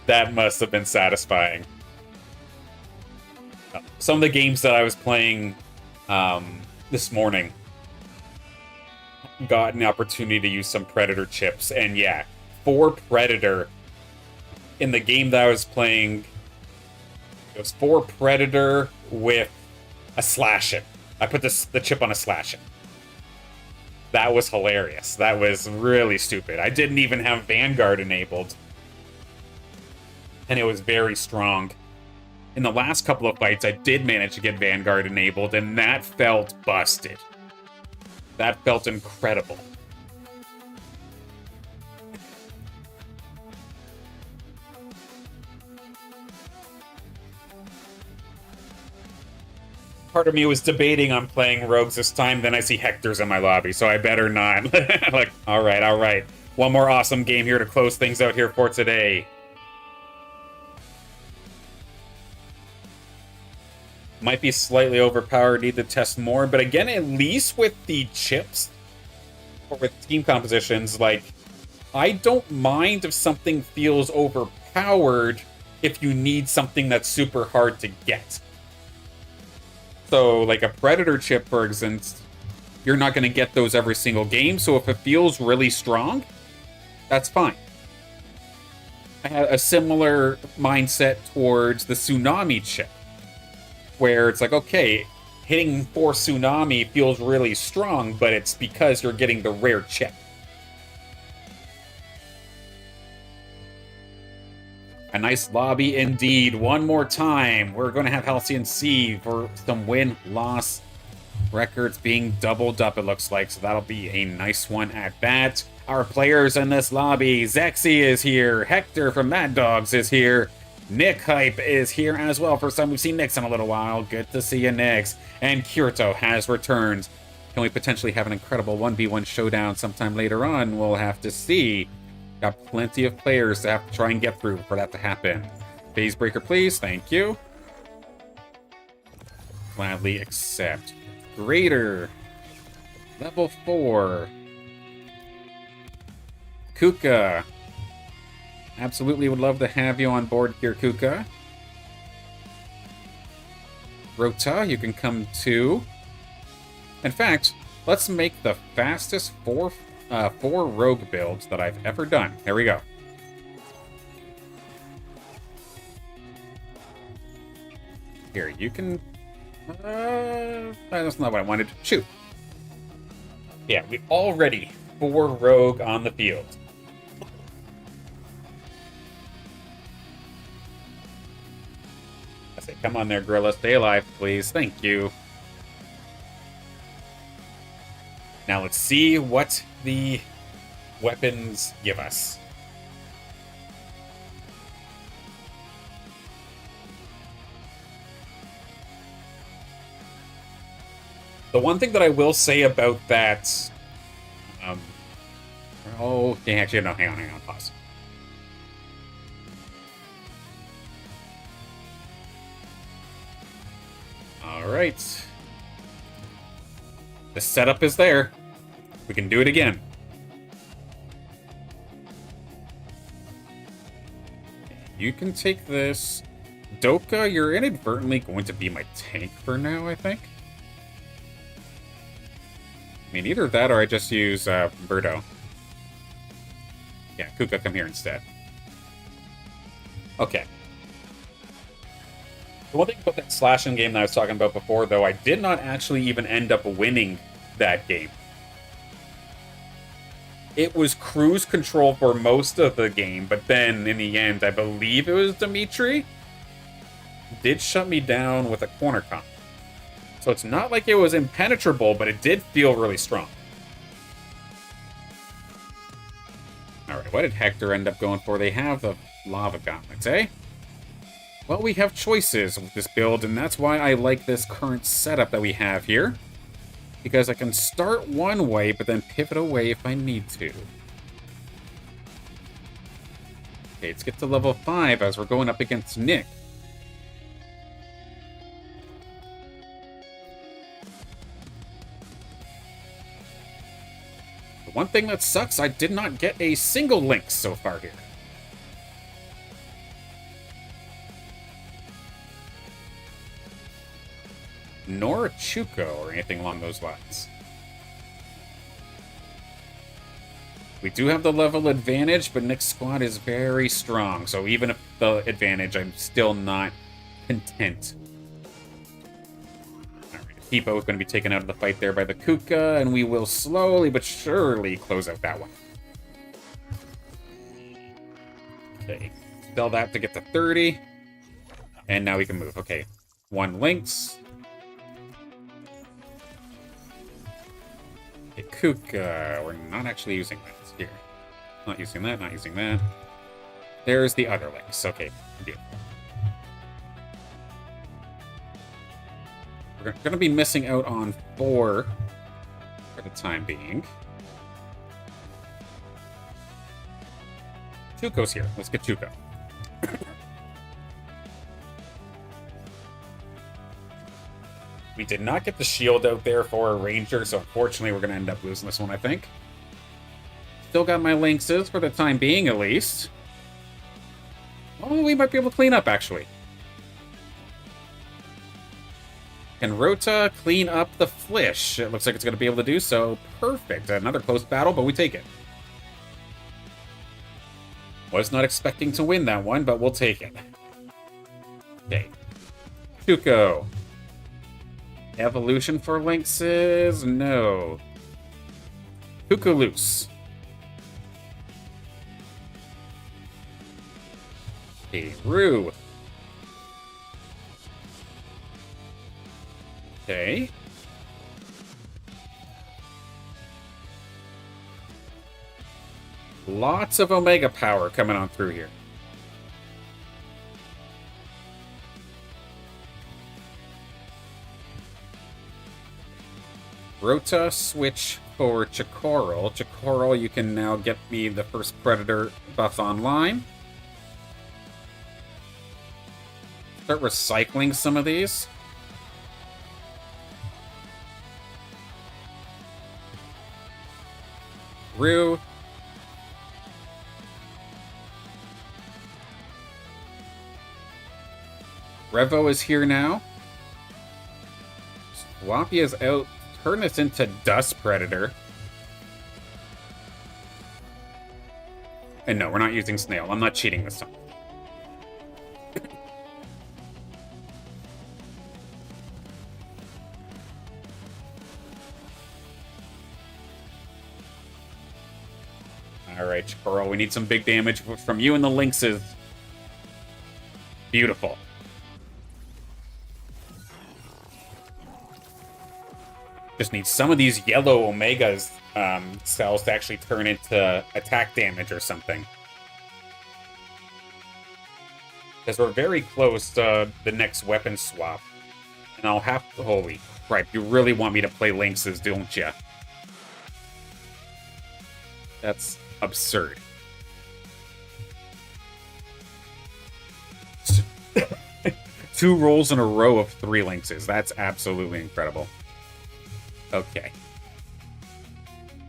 That must have been satisfying. Some of the games that I was playing this morning got an opportunity to use some Predator chips. And yeah, 4 Predator in the game that I was playing. It was 4 Predator with a Slash-It. I put the chip on a Slash-It. That was hilarious. That was really stupid. I didn't even have Vanguard enabled. And it was very strong. In the last couple of fights, I did manage to get Vanguard enabled, and that felt busted. That felt incredible. Part of me was debating on playing Rogues this time, then I see Hector's in my lobby, so I better not. Like, alright. One more awesome game here to close things out here for today. Might be slightly overpowered, need to test more, but again, at least with the chips, or with team compositions, like, I don't mind if something feels overpowered if you need something that's super hard to get. So, like a Predator chip, for instance, you're not going to get those every single game, so if it feels really strong, that's fine. I had a similar mindset towards the Tsunami chip, where it's like, okay, hitting 4 Tsunami feels really strong, but it's because you're getting the rare chip. A nice lobby indeed. One more time. We're going to have Halcyon C for some win-loss records being doubled up, it looks like. So that'll be a nice one at that. Our players in this lobby. Zexy is here. Hector from Mad Dogs is here. Nick Hype is here as well. First time we've seen Nix in a little while. Good to see you, Nix. And Kirito has returned. Can we potentially have an incredible 1v1 showdown sometime later on? We'll have to see. Got plenty of players to have to try and get through for that to happen. Phase Breaker, please. Thank you. Gladly accept. Greater. Level 4. Kuka. Absolutely would love to have you on board here, Kuka. Rota, you can come too. In fact, let's make the fastest 4 rogue builds that I've ever done. There we go. Here, you can... that's not what I wanted. Shoot. Yeah, we already 4 rogue on the field. I say, come on there, Gorilla. Stay alive, please. Thank you. Now let's see what the weapons give us. The one thing that I will say about that... oh, actually, no, hang on, pause. Alright. The setup is there. We can do it again. You can take this. Doka, you're inadvertently going to be my tank for now, I think. I mean, either that or I just use Birdo. Yeah, Kuka, come here instead. Okay. The one thing about that slashing game that I was talking about before, though, I did not actually even end up winning that game. It was cruise control for most of the game, but then in the end, I believe it was Dimitri, did shut me down with a corner comp. So it's not like it was impenetrable, but it did feel really strong. Alright, what did Hector end up going for? They have the lava gauntlets, eh? Well, we have choices with this build, and that's why I like this current setup that we have here. Because I can start one way, but then pivot away if I need to. Okay, let's get to level 5 as we're going up against Nick. The one thing that sucks, I did not get a single link so far here. Nor a Chuko or anything along those lines. We do have the level advantage, but Nick's squad is very strong, so even if the advantage, I'm still not content. Alright, Hippo is going to be taken out of the fight there by the Kuka, and we will slowly but surely close out that one. Okay, sell that to get to 30. And now we can move. Okay, 1 links. Kuka, we're not actually using that. Here. Not using that, not using that. There's the other links. Okay, beautiful. We're going to be missing out on 4 for the time being. Tuco's here. Let's get Tuco. We did not get the shield out there for a ranger, so unfortunately we're going to end up losing this one, I think. Still got my Lynxes for the time being, at least. Oh, we might be able to clean up, actually. Can Rota clean up the Flish? It looks like it's going to be able to do so. Perfect. Another close battle, but we take it. Was not expecting to win that one, but we'll take it. Okay. Tuco. Evolution for Lynxes? No. Kukulus. Okay, Rue. Okay. Lots of Omega power coming on through here. Rota, switch for Chikoral. Chikoral, you can now get me the first Predator buff online. Start recycling some of these. Rue. Revo is here now. Swampy is out. Turn this into Dust Predator. And no, we're not using Snail. I'm not cheating this time. Alright, Chikoro, we need some big damage from you and the Lynxes. Beautiful. Just need some of these yellow Omega's cells to actually turn into attack damage or something. Because we're very close to the next weapon swap. And I'll have to... Holy crap, you really want me to play Lynxes, don't you? That's absurd. Two rolls in a row of 3 Lynxes. That's absolutely incredible. Okay.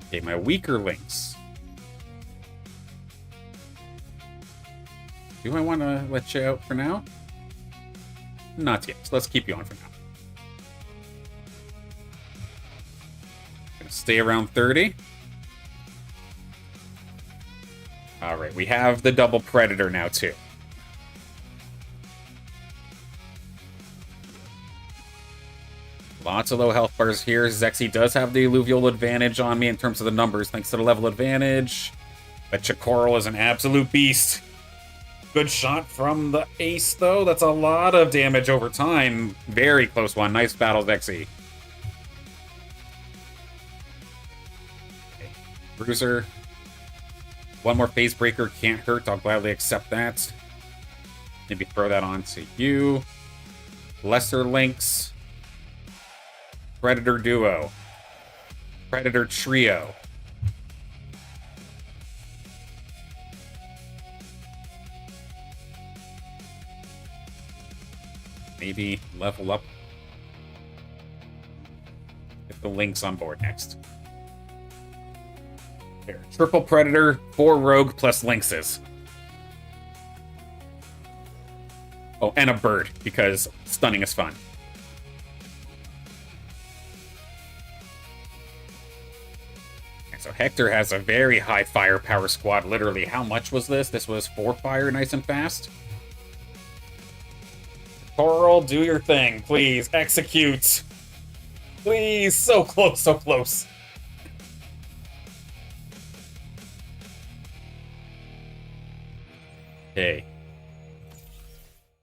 Okay, my weaker Lynx. Do I want to let you out for now? Not yet. So let's keep you on for now. Gonna stay around 30. Alright, we have the double Predator now, too. Lots of low health bars here. Zexy does have the Illuvial advantage on me in terms of the numbers, thanks to the level advantage. But Chikoro is an absolute beast. Good shot from the ace, though. That's a lot of damage over time. Very close one. Nice battle, Zexy. Okay. Bruiser. One more phase breaker can't hurt. I'll gladly accept that. Maybe throw that on to you. Lesser Lynx. Predator Duo. Predator Trio. Maybe level up. Get the Lynx on board next. There. Triple Predator, 4 Rogue plus Lynxes. Oh, and a bird, because stunning is fun. So Hector has a very high firepower squad. Literally, how much was this? This was 4 fire, nice and fast. Coral, do your thing, please. Execute. Please, so close, so close. Okay.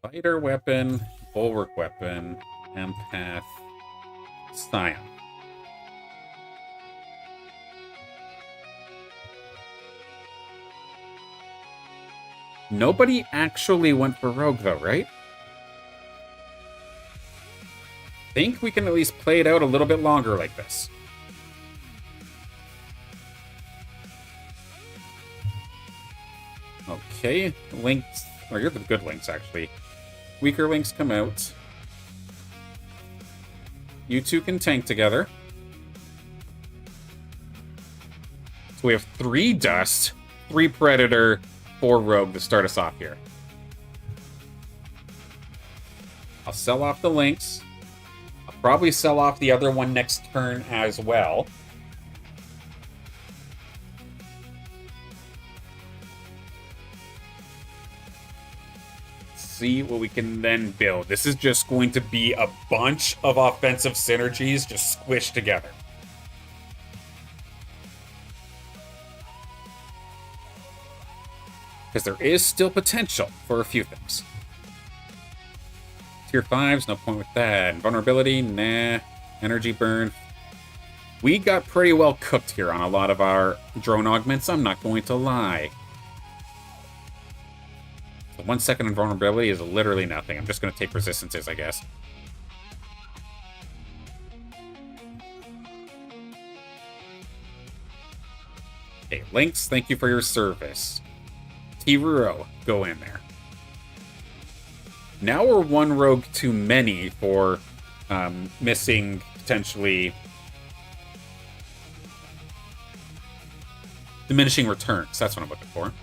Fighter weapon, bulwark weapon, empath, Scion. Nobody actually went for Rogue, though, right? I think we can at least play it out a little bit longer like this. Okay, Lynx... Oh, you're the good Lynx, actually. Weaker Lynx come out. You two can tank together. So we have 3 Dust, 3 Predator, 4 Rogue to start us off here. I'll sell off the Lynx. I'll probably sell off the other one next turn as well. See what we can then build. This is just going to be a bunch of offensive synergies just squished together. Because there is still potential for a few things. Tier 5s, no point with that. Vulnerability, nah. Energy burn. We got pretty well cooked here on a lot of our drone augments, I'm not going to lie. So 1 second invulnerability is literally nothing. I'm just going to take resistances, I guess. Okay, Lynx, thank you for your service. T-Ruro, go in there. Now we're 1 rogue too many for missing, potentially, diminishing returns. That's what I'm looking for.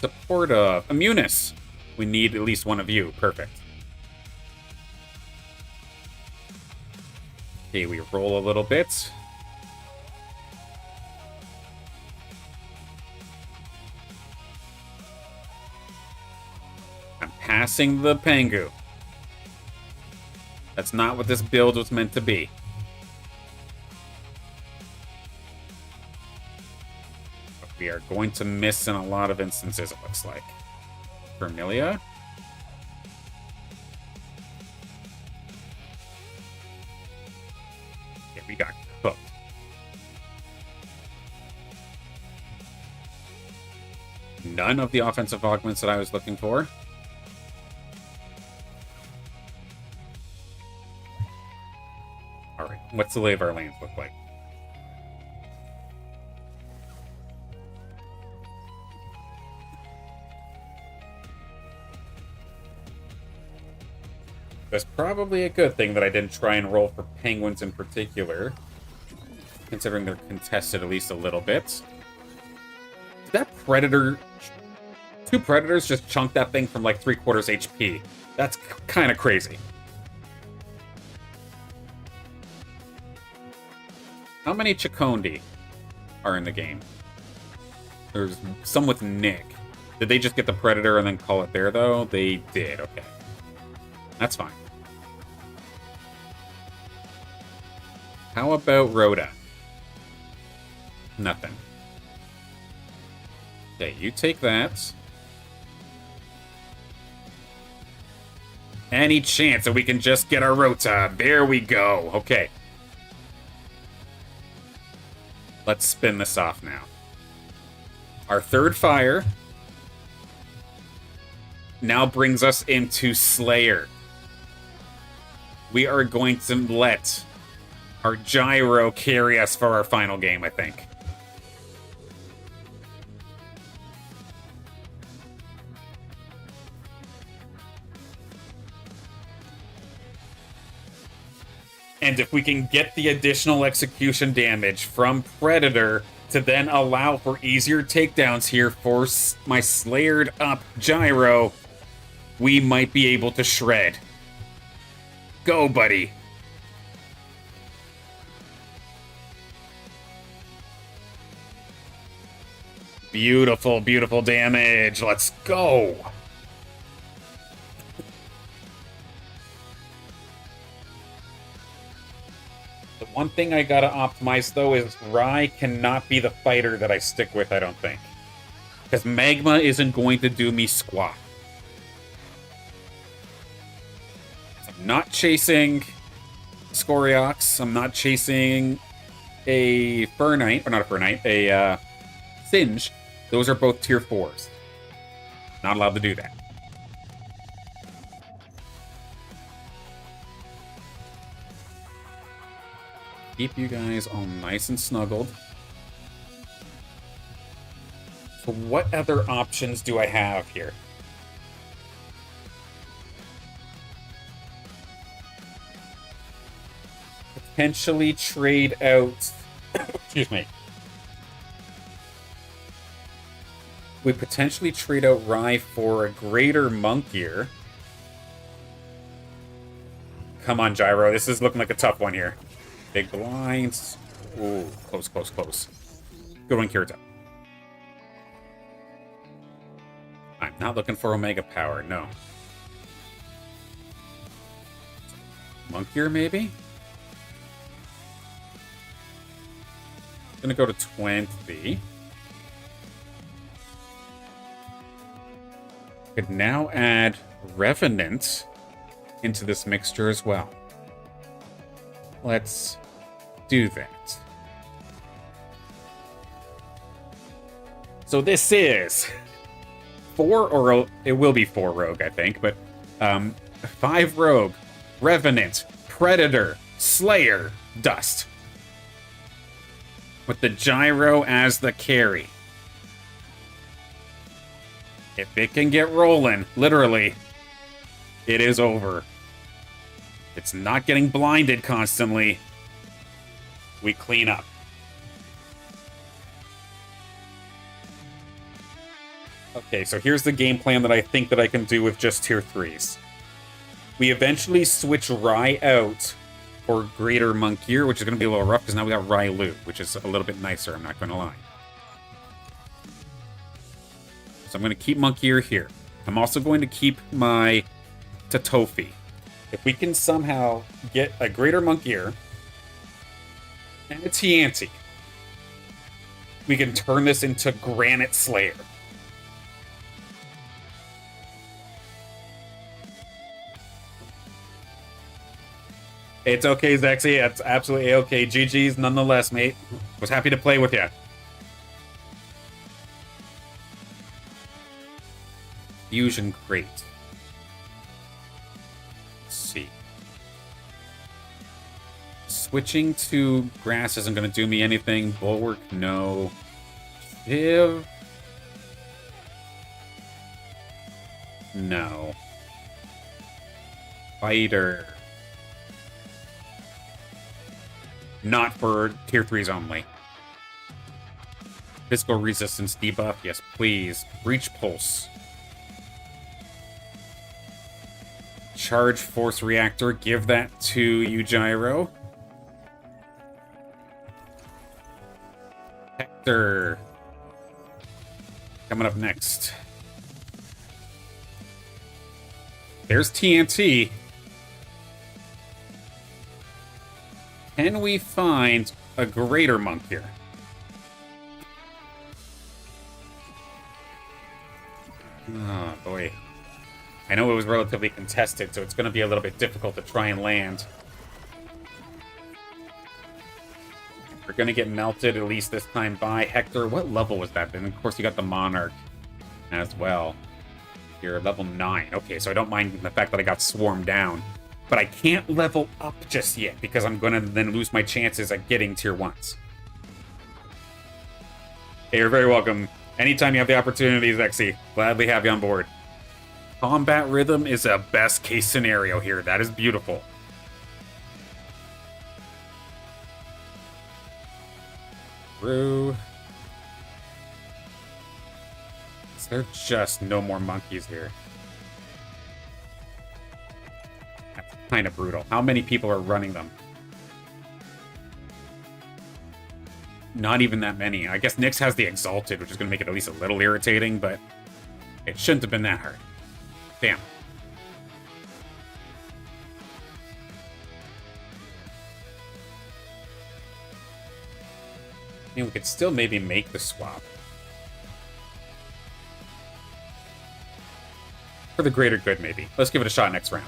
Support of Immunis. We need at least 1 of you. Perfect. Okay, we roll a little bit. I'm passing the Pangu. That's not what this build was meant to be. we are going to miss in a lot of instances, it looks like. Vermilia. Yeah, we got cooked. None of the offensive augments that I was looking for. Alright, what's the lay of our lanes look like? That's probably a good thing that I didn't try and roll for penguins in particular, considering they're contested at least a little bit. Did that predator... Two predators just chunked that thing from like 3/4 HP. That's kind of crazy. How many Chakondi are in the game? There's some with Nick. Did they just get the predator and then call it there, though? They did, okay. That's fine. How about Rhoda? Nothing. Okay, you take that. Any chance that we can just get our Rota? There we go. Okay. Let's spin this off now. Our third fire now brings us into Slayer. We are going to let our Gyro carry us for our final game, I think. And if we can get the additional execution damage from Predator to then allow for easier takedowns here for my Slayered up Gyro, we might be able to shred. Go, buddy. Beautiful, beautiful damage. Let's go. The one thing I gotta optimize, though, is Rai cannot be the fighter that I stick with, I don't think. Because Magma isn't going to do me squat. I'm not chasing Scoriox. I'm not chasing a Fernite, or not a Fernite, a Singe. Those are both tier 4s. Not allowed to do that. Keep you guys all nice and snuggled. So what other options do I have here? Potentially trade out... Excuse me. We potentially trade out Rai for a greater monk gear. Come on, Gyro. This is looking like a tough one here. Big blinds. Ooh, close, close, close. Good one, Kirito. I'm not looking for Omega Power, no. Monk gear, maybe? Gonna go to 20. Could now add Revenant into this mixture as well. Let's do that. So this is 4, or it will be 4 Rogue, I think, but 5 Rogue, Revenant, Predator, Slayer, Dust. With the Gyro as the carry. If it can get rolling, literally, it is over. It's not getting blinded constantly. We clean up. Okay, so here's the game plan that I think that I can do with just tier 3s. We eventually switch Rai out for Greater Monk Gear, which is going to be a little rough because now we got Rai Lu, which is a little bit nicer, I'm not going to lie. So I'm going to keep Monk Gear here. I'm also going to keep my Tatofi. If we can somehow get a Greater Monk Gear and a Tianti, we can turn this into Granite Slayer. It's okay, Zexy. It's absolutely okay. GG's nonetheless, mate. Was happy to play with you. Fusion Crate. Let's see. Switching to grass isn't going to do me anything. Bulwark, no. Shiv. No. Fighter. Not for tier 3s only. Physical resistance debuff, yes please. Breach Pulse. Charge Force Reactor, give that to you, Gyro. Hector. Coming up next. There's TNT. Can we find a greater monk here? Oh, boy. I know it was relatively contested, so it's going to be a little bit difficult to try and land. We're going to get melted, at least this time, by Hector. What level was that? And, of course, you got the Monarch as well. You're level 9. Okay, so I don't mind the fact that I got swarmed down. But I can't level up just yet, because I'm going to then lose my chances at getting tier 1s. Hey, you're very welcome. Anytime you have the opportunity, Zexy, gladly have you on board. Combat rhythm is a best case scenario here. That is beautiful. Through. Is there just no more monkeys here? That's kind of brutal. How many people are running them? Not even that many. I guess Nyx has the Exalted, which is going to make it at least a little irritating, but it shouldn't have been that hard. Damn. I mean, we could still maybe make the swap. For the greater good, maybe. Let's give it a shot next round.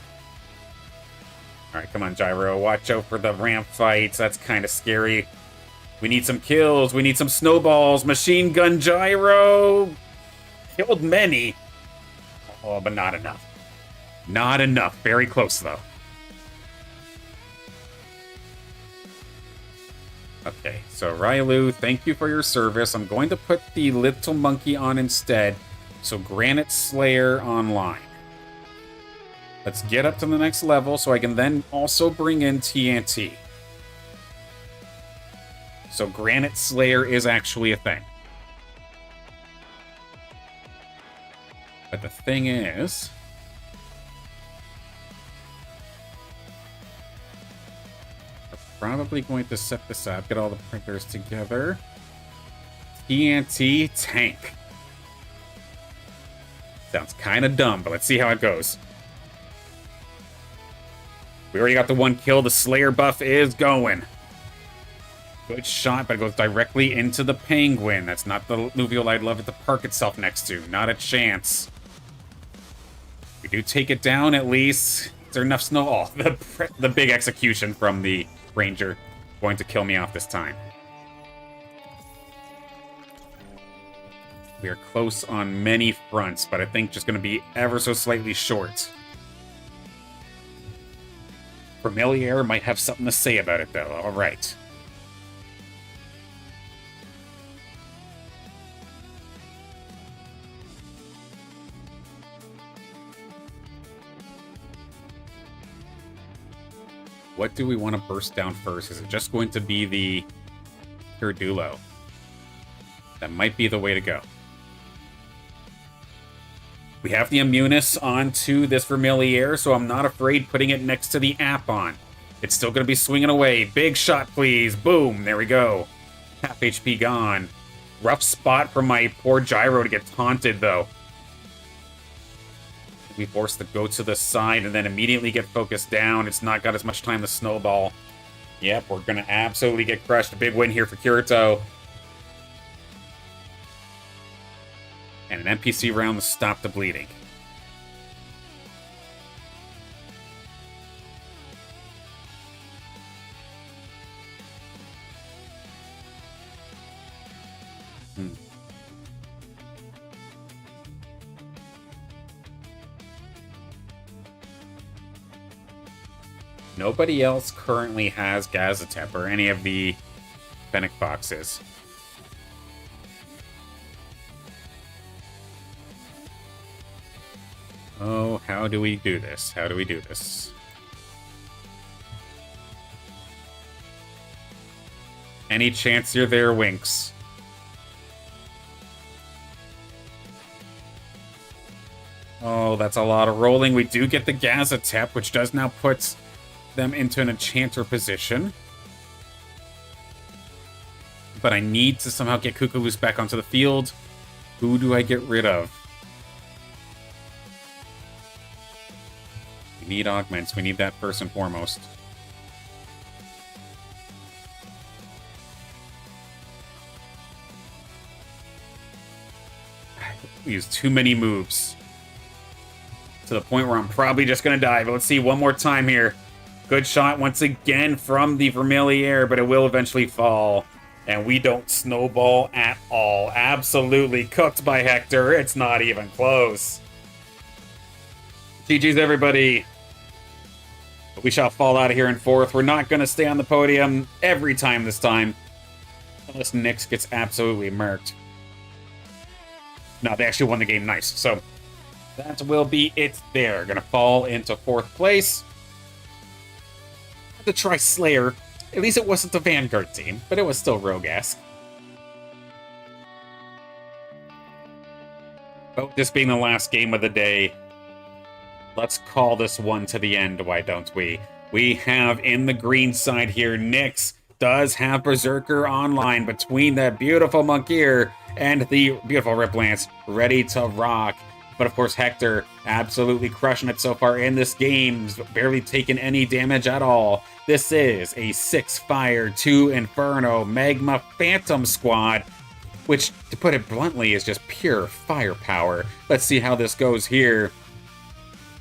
Alright, come on, Gyro. Watch out for the ramp fights. That's kind of scary. We need some kills. We need some snowballs. Machine gun Gyro. Killed many. Oh, but not enough. Not enough. Very close, though. Okay, so Rylu, thank you for your service. I'm going to put the little monkey on instead. So Granite Slayer online. Let's get up to the next level so I can then also bring in TNT. So Granite Slayer is actually a thing. But the thing is... we're probably going to set this up, get all the printers together. TNT tank. Sounds kind of dumb, but let's see how it goes. We already got the one kill. The Slayer buff is going. Good shot, but it goes directly into the Penguin. That's not the Illuvial I'd love it to park itself next to. Not a chance. We do take it down, at least. Is there enough snow? Oh, the big execution from the Ranger. Going to kill me off this time. We are close on many fronts, but I think just going to be ever so slightly short. Familiar might have something to say about it, though. All right. What do we want to burst down first? Is it just going to be the Kirdulo? That might be the way to go. We have the Immunis onto this Familiar, so I'm not afraid putting it next to the Appon. It's still going to be swinging away. Big shot, please. Boom. There we go. Half HP gone. Rough spot for my poor Gyro to get taunted, though. We forced to go to the side and then immediately get focused down. It's not got as much time to snowball. Yep, we're going to absolutely get crushed. A big win here for Kirito. and an NPC round to stop the bleeding. Nobody else currently has Gazatep or any of the Fennec boxes. Oh, how do we do this? How do we do this? Any chance you're there, Winks? Oh, that's a lot of rolling. We do get the Gazatep, which does now put them into an Enchanter position. But I need to somehow get Kukulus back onto the field. Who do I get rid of? We need augments. We need that first and foremost. We use too many moves. To the point where I'm probably just going to die. But let's see one more time here. Good shot once again from the Vermilier, but it will eventually fall. And we don't snowball at all. Absolutely cooked by Hector. It's not even close. GG's, everybody. But we shall fall out of here in fourth. We're not going to stay on the podium every time this time. Unless Nyx gets absolutely murked. No, they actually won the game. Nice. So that will be it there. Going to fall into fourth place. Had to try Slayer. At least it wasn't the Vanguard team, but it was still Rogue-esque. But this being the last game of the day, let's call this one to the end, why don't we? We have in the green side here, Nyx does have Berserker online between that beautiful Monkir and the beautiful Riplance ready to rock. But of course, Hector absolutely crushing it so far in this game. Barely taken any damage at all. This is a 6 Fire, 2 Inferno, Magma Phantom squad, which, to put it bluntly, is just pure firepower. Let's see how this goes here.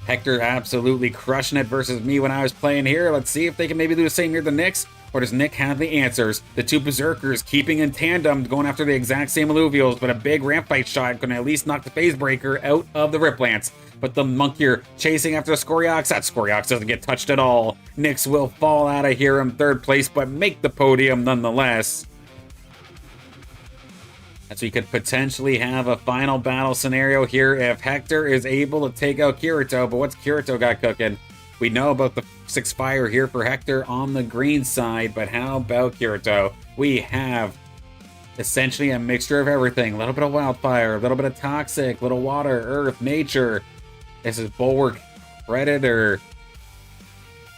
Hector absolutely crushing it versus me when I was playing here. Let's see if they can maybe do the same here to Nyx. Or does Nick have the answers? The two Berserkers keeping in tandem, going after the exact same Illuvials, but a big Rampite shot going to at least knock the Phase Breaker out of the Riplance. But the Monkir chasing after the Scoriox. That Scoriox doesn't get touched at all. Nyx will fall out of here in third place, but make the podium nonetheless. As we could potentially have a final battle scenario here if Hector is able to take out Kirito. But what's Kirito got cooking? We know about the 6 Fire here for Hector on the green side, but how about Kirito? We have essentially a mixture of everything. A little bit of Wildfire, a little bit of Toxic, little Water, Earth, Nature. This is Bulwark, Predator,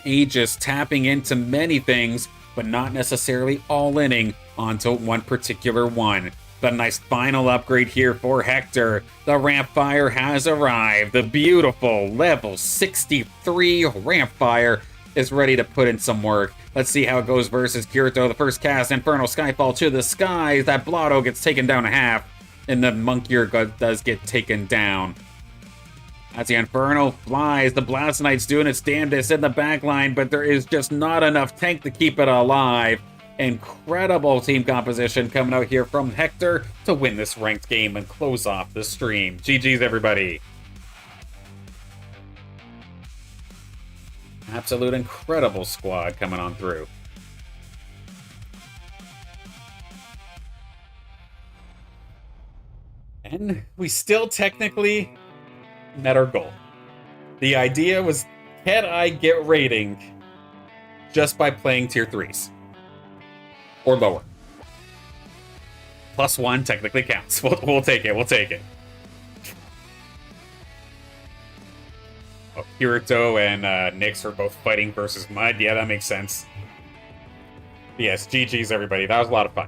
Aegis tapping into many things, but not necessarily all-inning onto one particular one. The nice final upgrade here for Hector. The Rampfire has arrived. The beautiful level 63 Rampfire is ready to put in some work. Let's see how it goes versus Kirito. The first cast, Infernal Skyfall to the skies. That Blotto gets taken down a half, and the Monkir does get taken down. As the Inferno flies, the Blast Knight's doing its damnedest in the backline, but there is just not enough tank to keep it alive. Incredible team composition coming out here from Hector to win this ranked game and close off the stream. GG's, everybody. Absolute incredible squad coming on through. And we still technically met our goal. The idea was, can I get rating just by playing tier 3s? Or lower. +1 technically counts. We'll take it. We'll take it. Oh, Kirito and Nyx are both fighting versus Mud. Yeah, that makes sense. But yes, GG's, everybody. That was a lot of fun.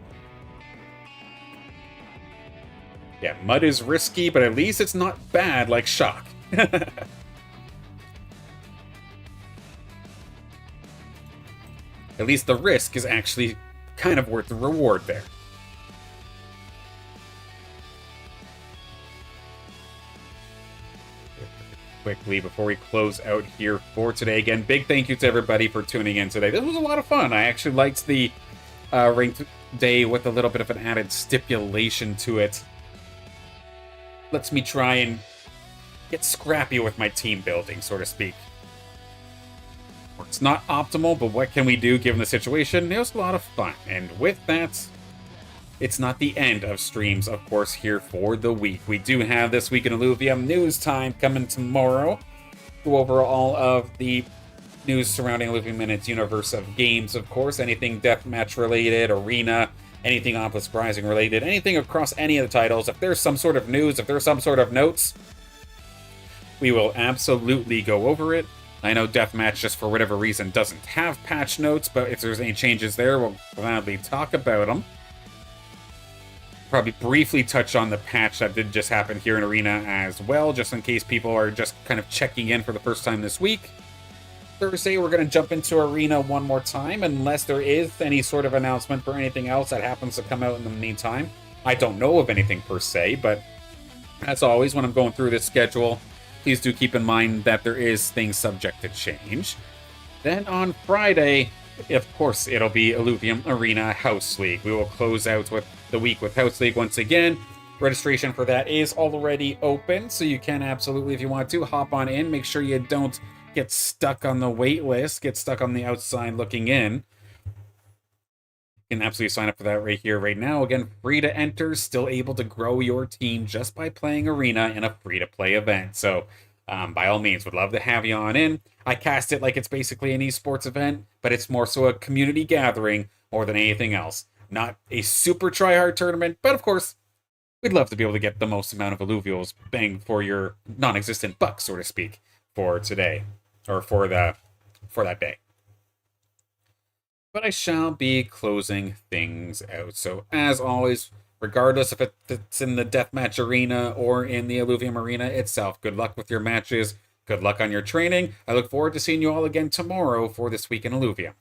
Yeah, Mud is risky, but at least it's not bad like Shock. At least the risk is actually kind of worth the reward there. quickly before we close out here for today. Again, big thank you to everybody for tuning in today. This was a lot of fun. I actually liked the ranked day with a little bit of an added stipulation to it. Lets me try and get scrappy with my team building, so to speak. It's not optimal, but what can we do given the situation? It was a lot of fun. And with that, it's not the end of streams, of course, here for the week. We do have This Week in Illuvium news time coming tomorrow. Go over all of the news surrounding Illuvium and its universe of games, of course. Anything deathmatch related, arena, anything Obelisk Rising related, anything across any of the titles. If there's some sort of news, if there's some sort of notes, we will absolutely go over it. I know Deathmatch, just for whatever reason, doesn't have patch notes, but if there's any changes there, we'll gladly talk about them. Probably briefly touch on the patch that did just happen here in Arena as well, just in case people are just kind of checking in for the first time this week. Thursday, we're going to jump into Arena one more time, unless there is any sort of announcement for anything else that happens to come out in the meantime. I don't know of anything per se, but as always, when I'm going through this schedule, please do keep in mind that there is things subject to change. Then on Friday, of course, it'll be Illuvium Arena House League. We will close out with the week with House League once again. Registration for that is already open, so you can absolutely, if you want to, hop on in. Make sure you don't get stuck on the wait list, get stuck on the outside looking in. You can absolutely sign up for that right here, right now. Again, free to enter, still able to grow your team just by playing Arena in a free-to-play event. So, by all means, would love to have you on in. I cast it like it's basically an esports event, but it's more so a community gathering more than anything else. Not a super try-hard tournament, but of course, we'd love to be able to get the most amount of Illuvials bang for your non-existent buck, so to speak, for today, or for that day. But I shall be closing things out. So, as always, regardless if it's in the Deathmatch Arena or in the Illuvium Arena itself, good luck with your matches. Good luck on your training. I look forward to seeing you all again tomorrow for This Week in Illuvium.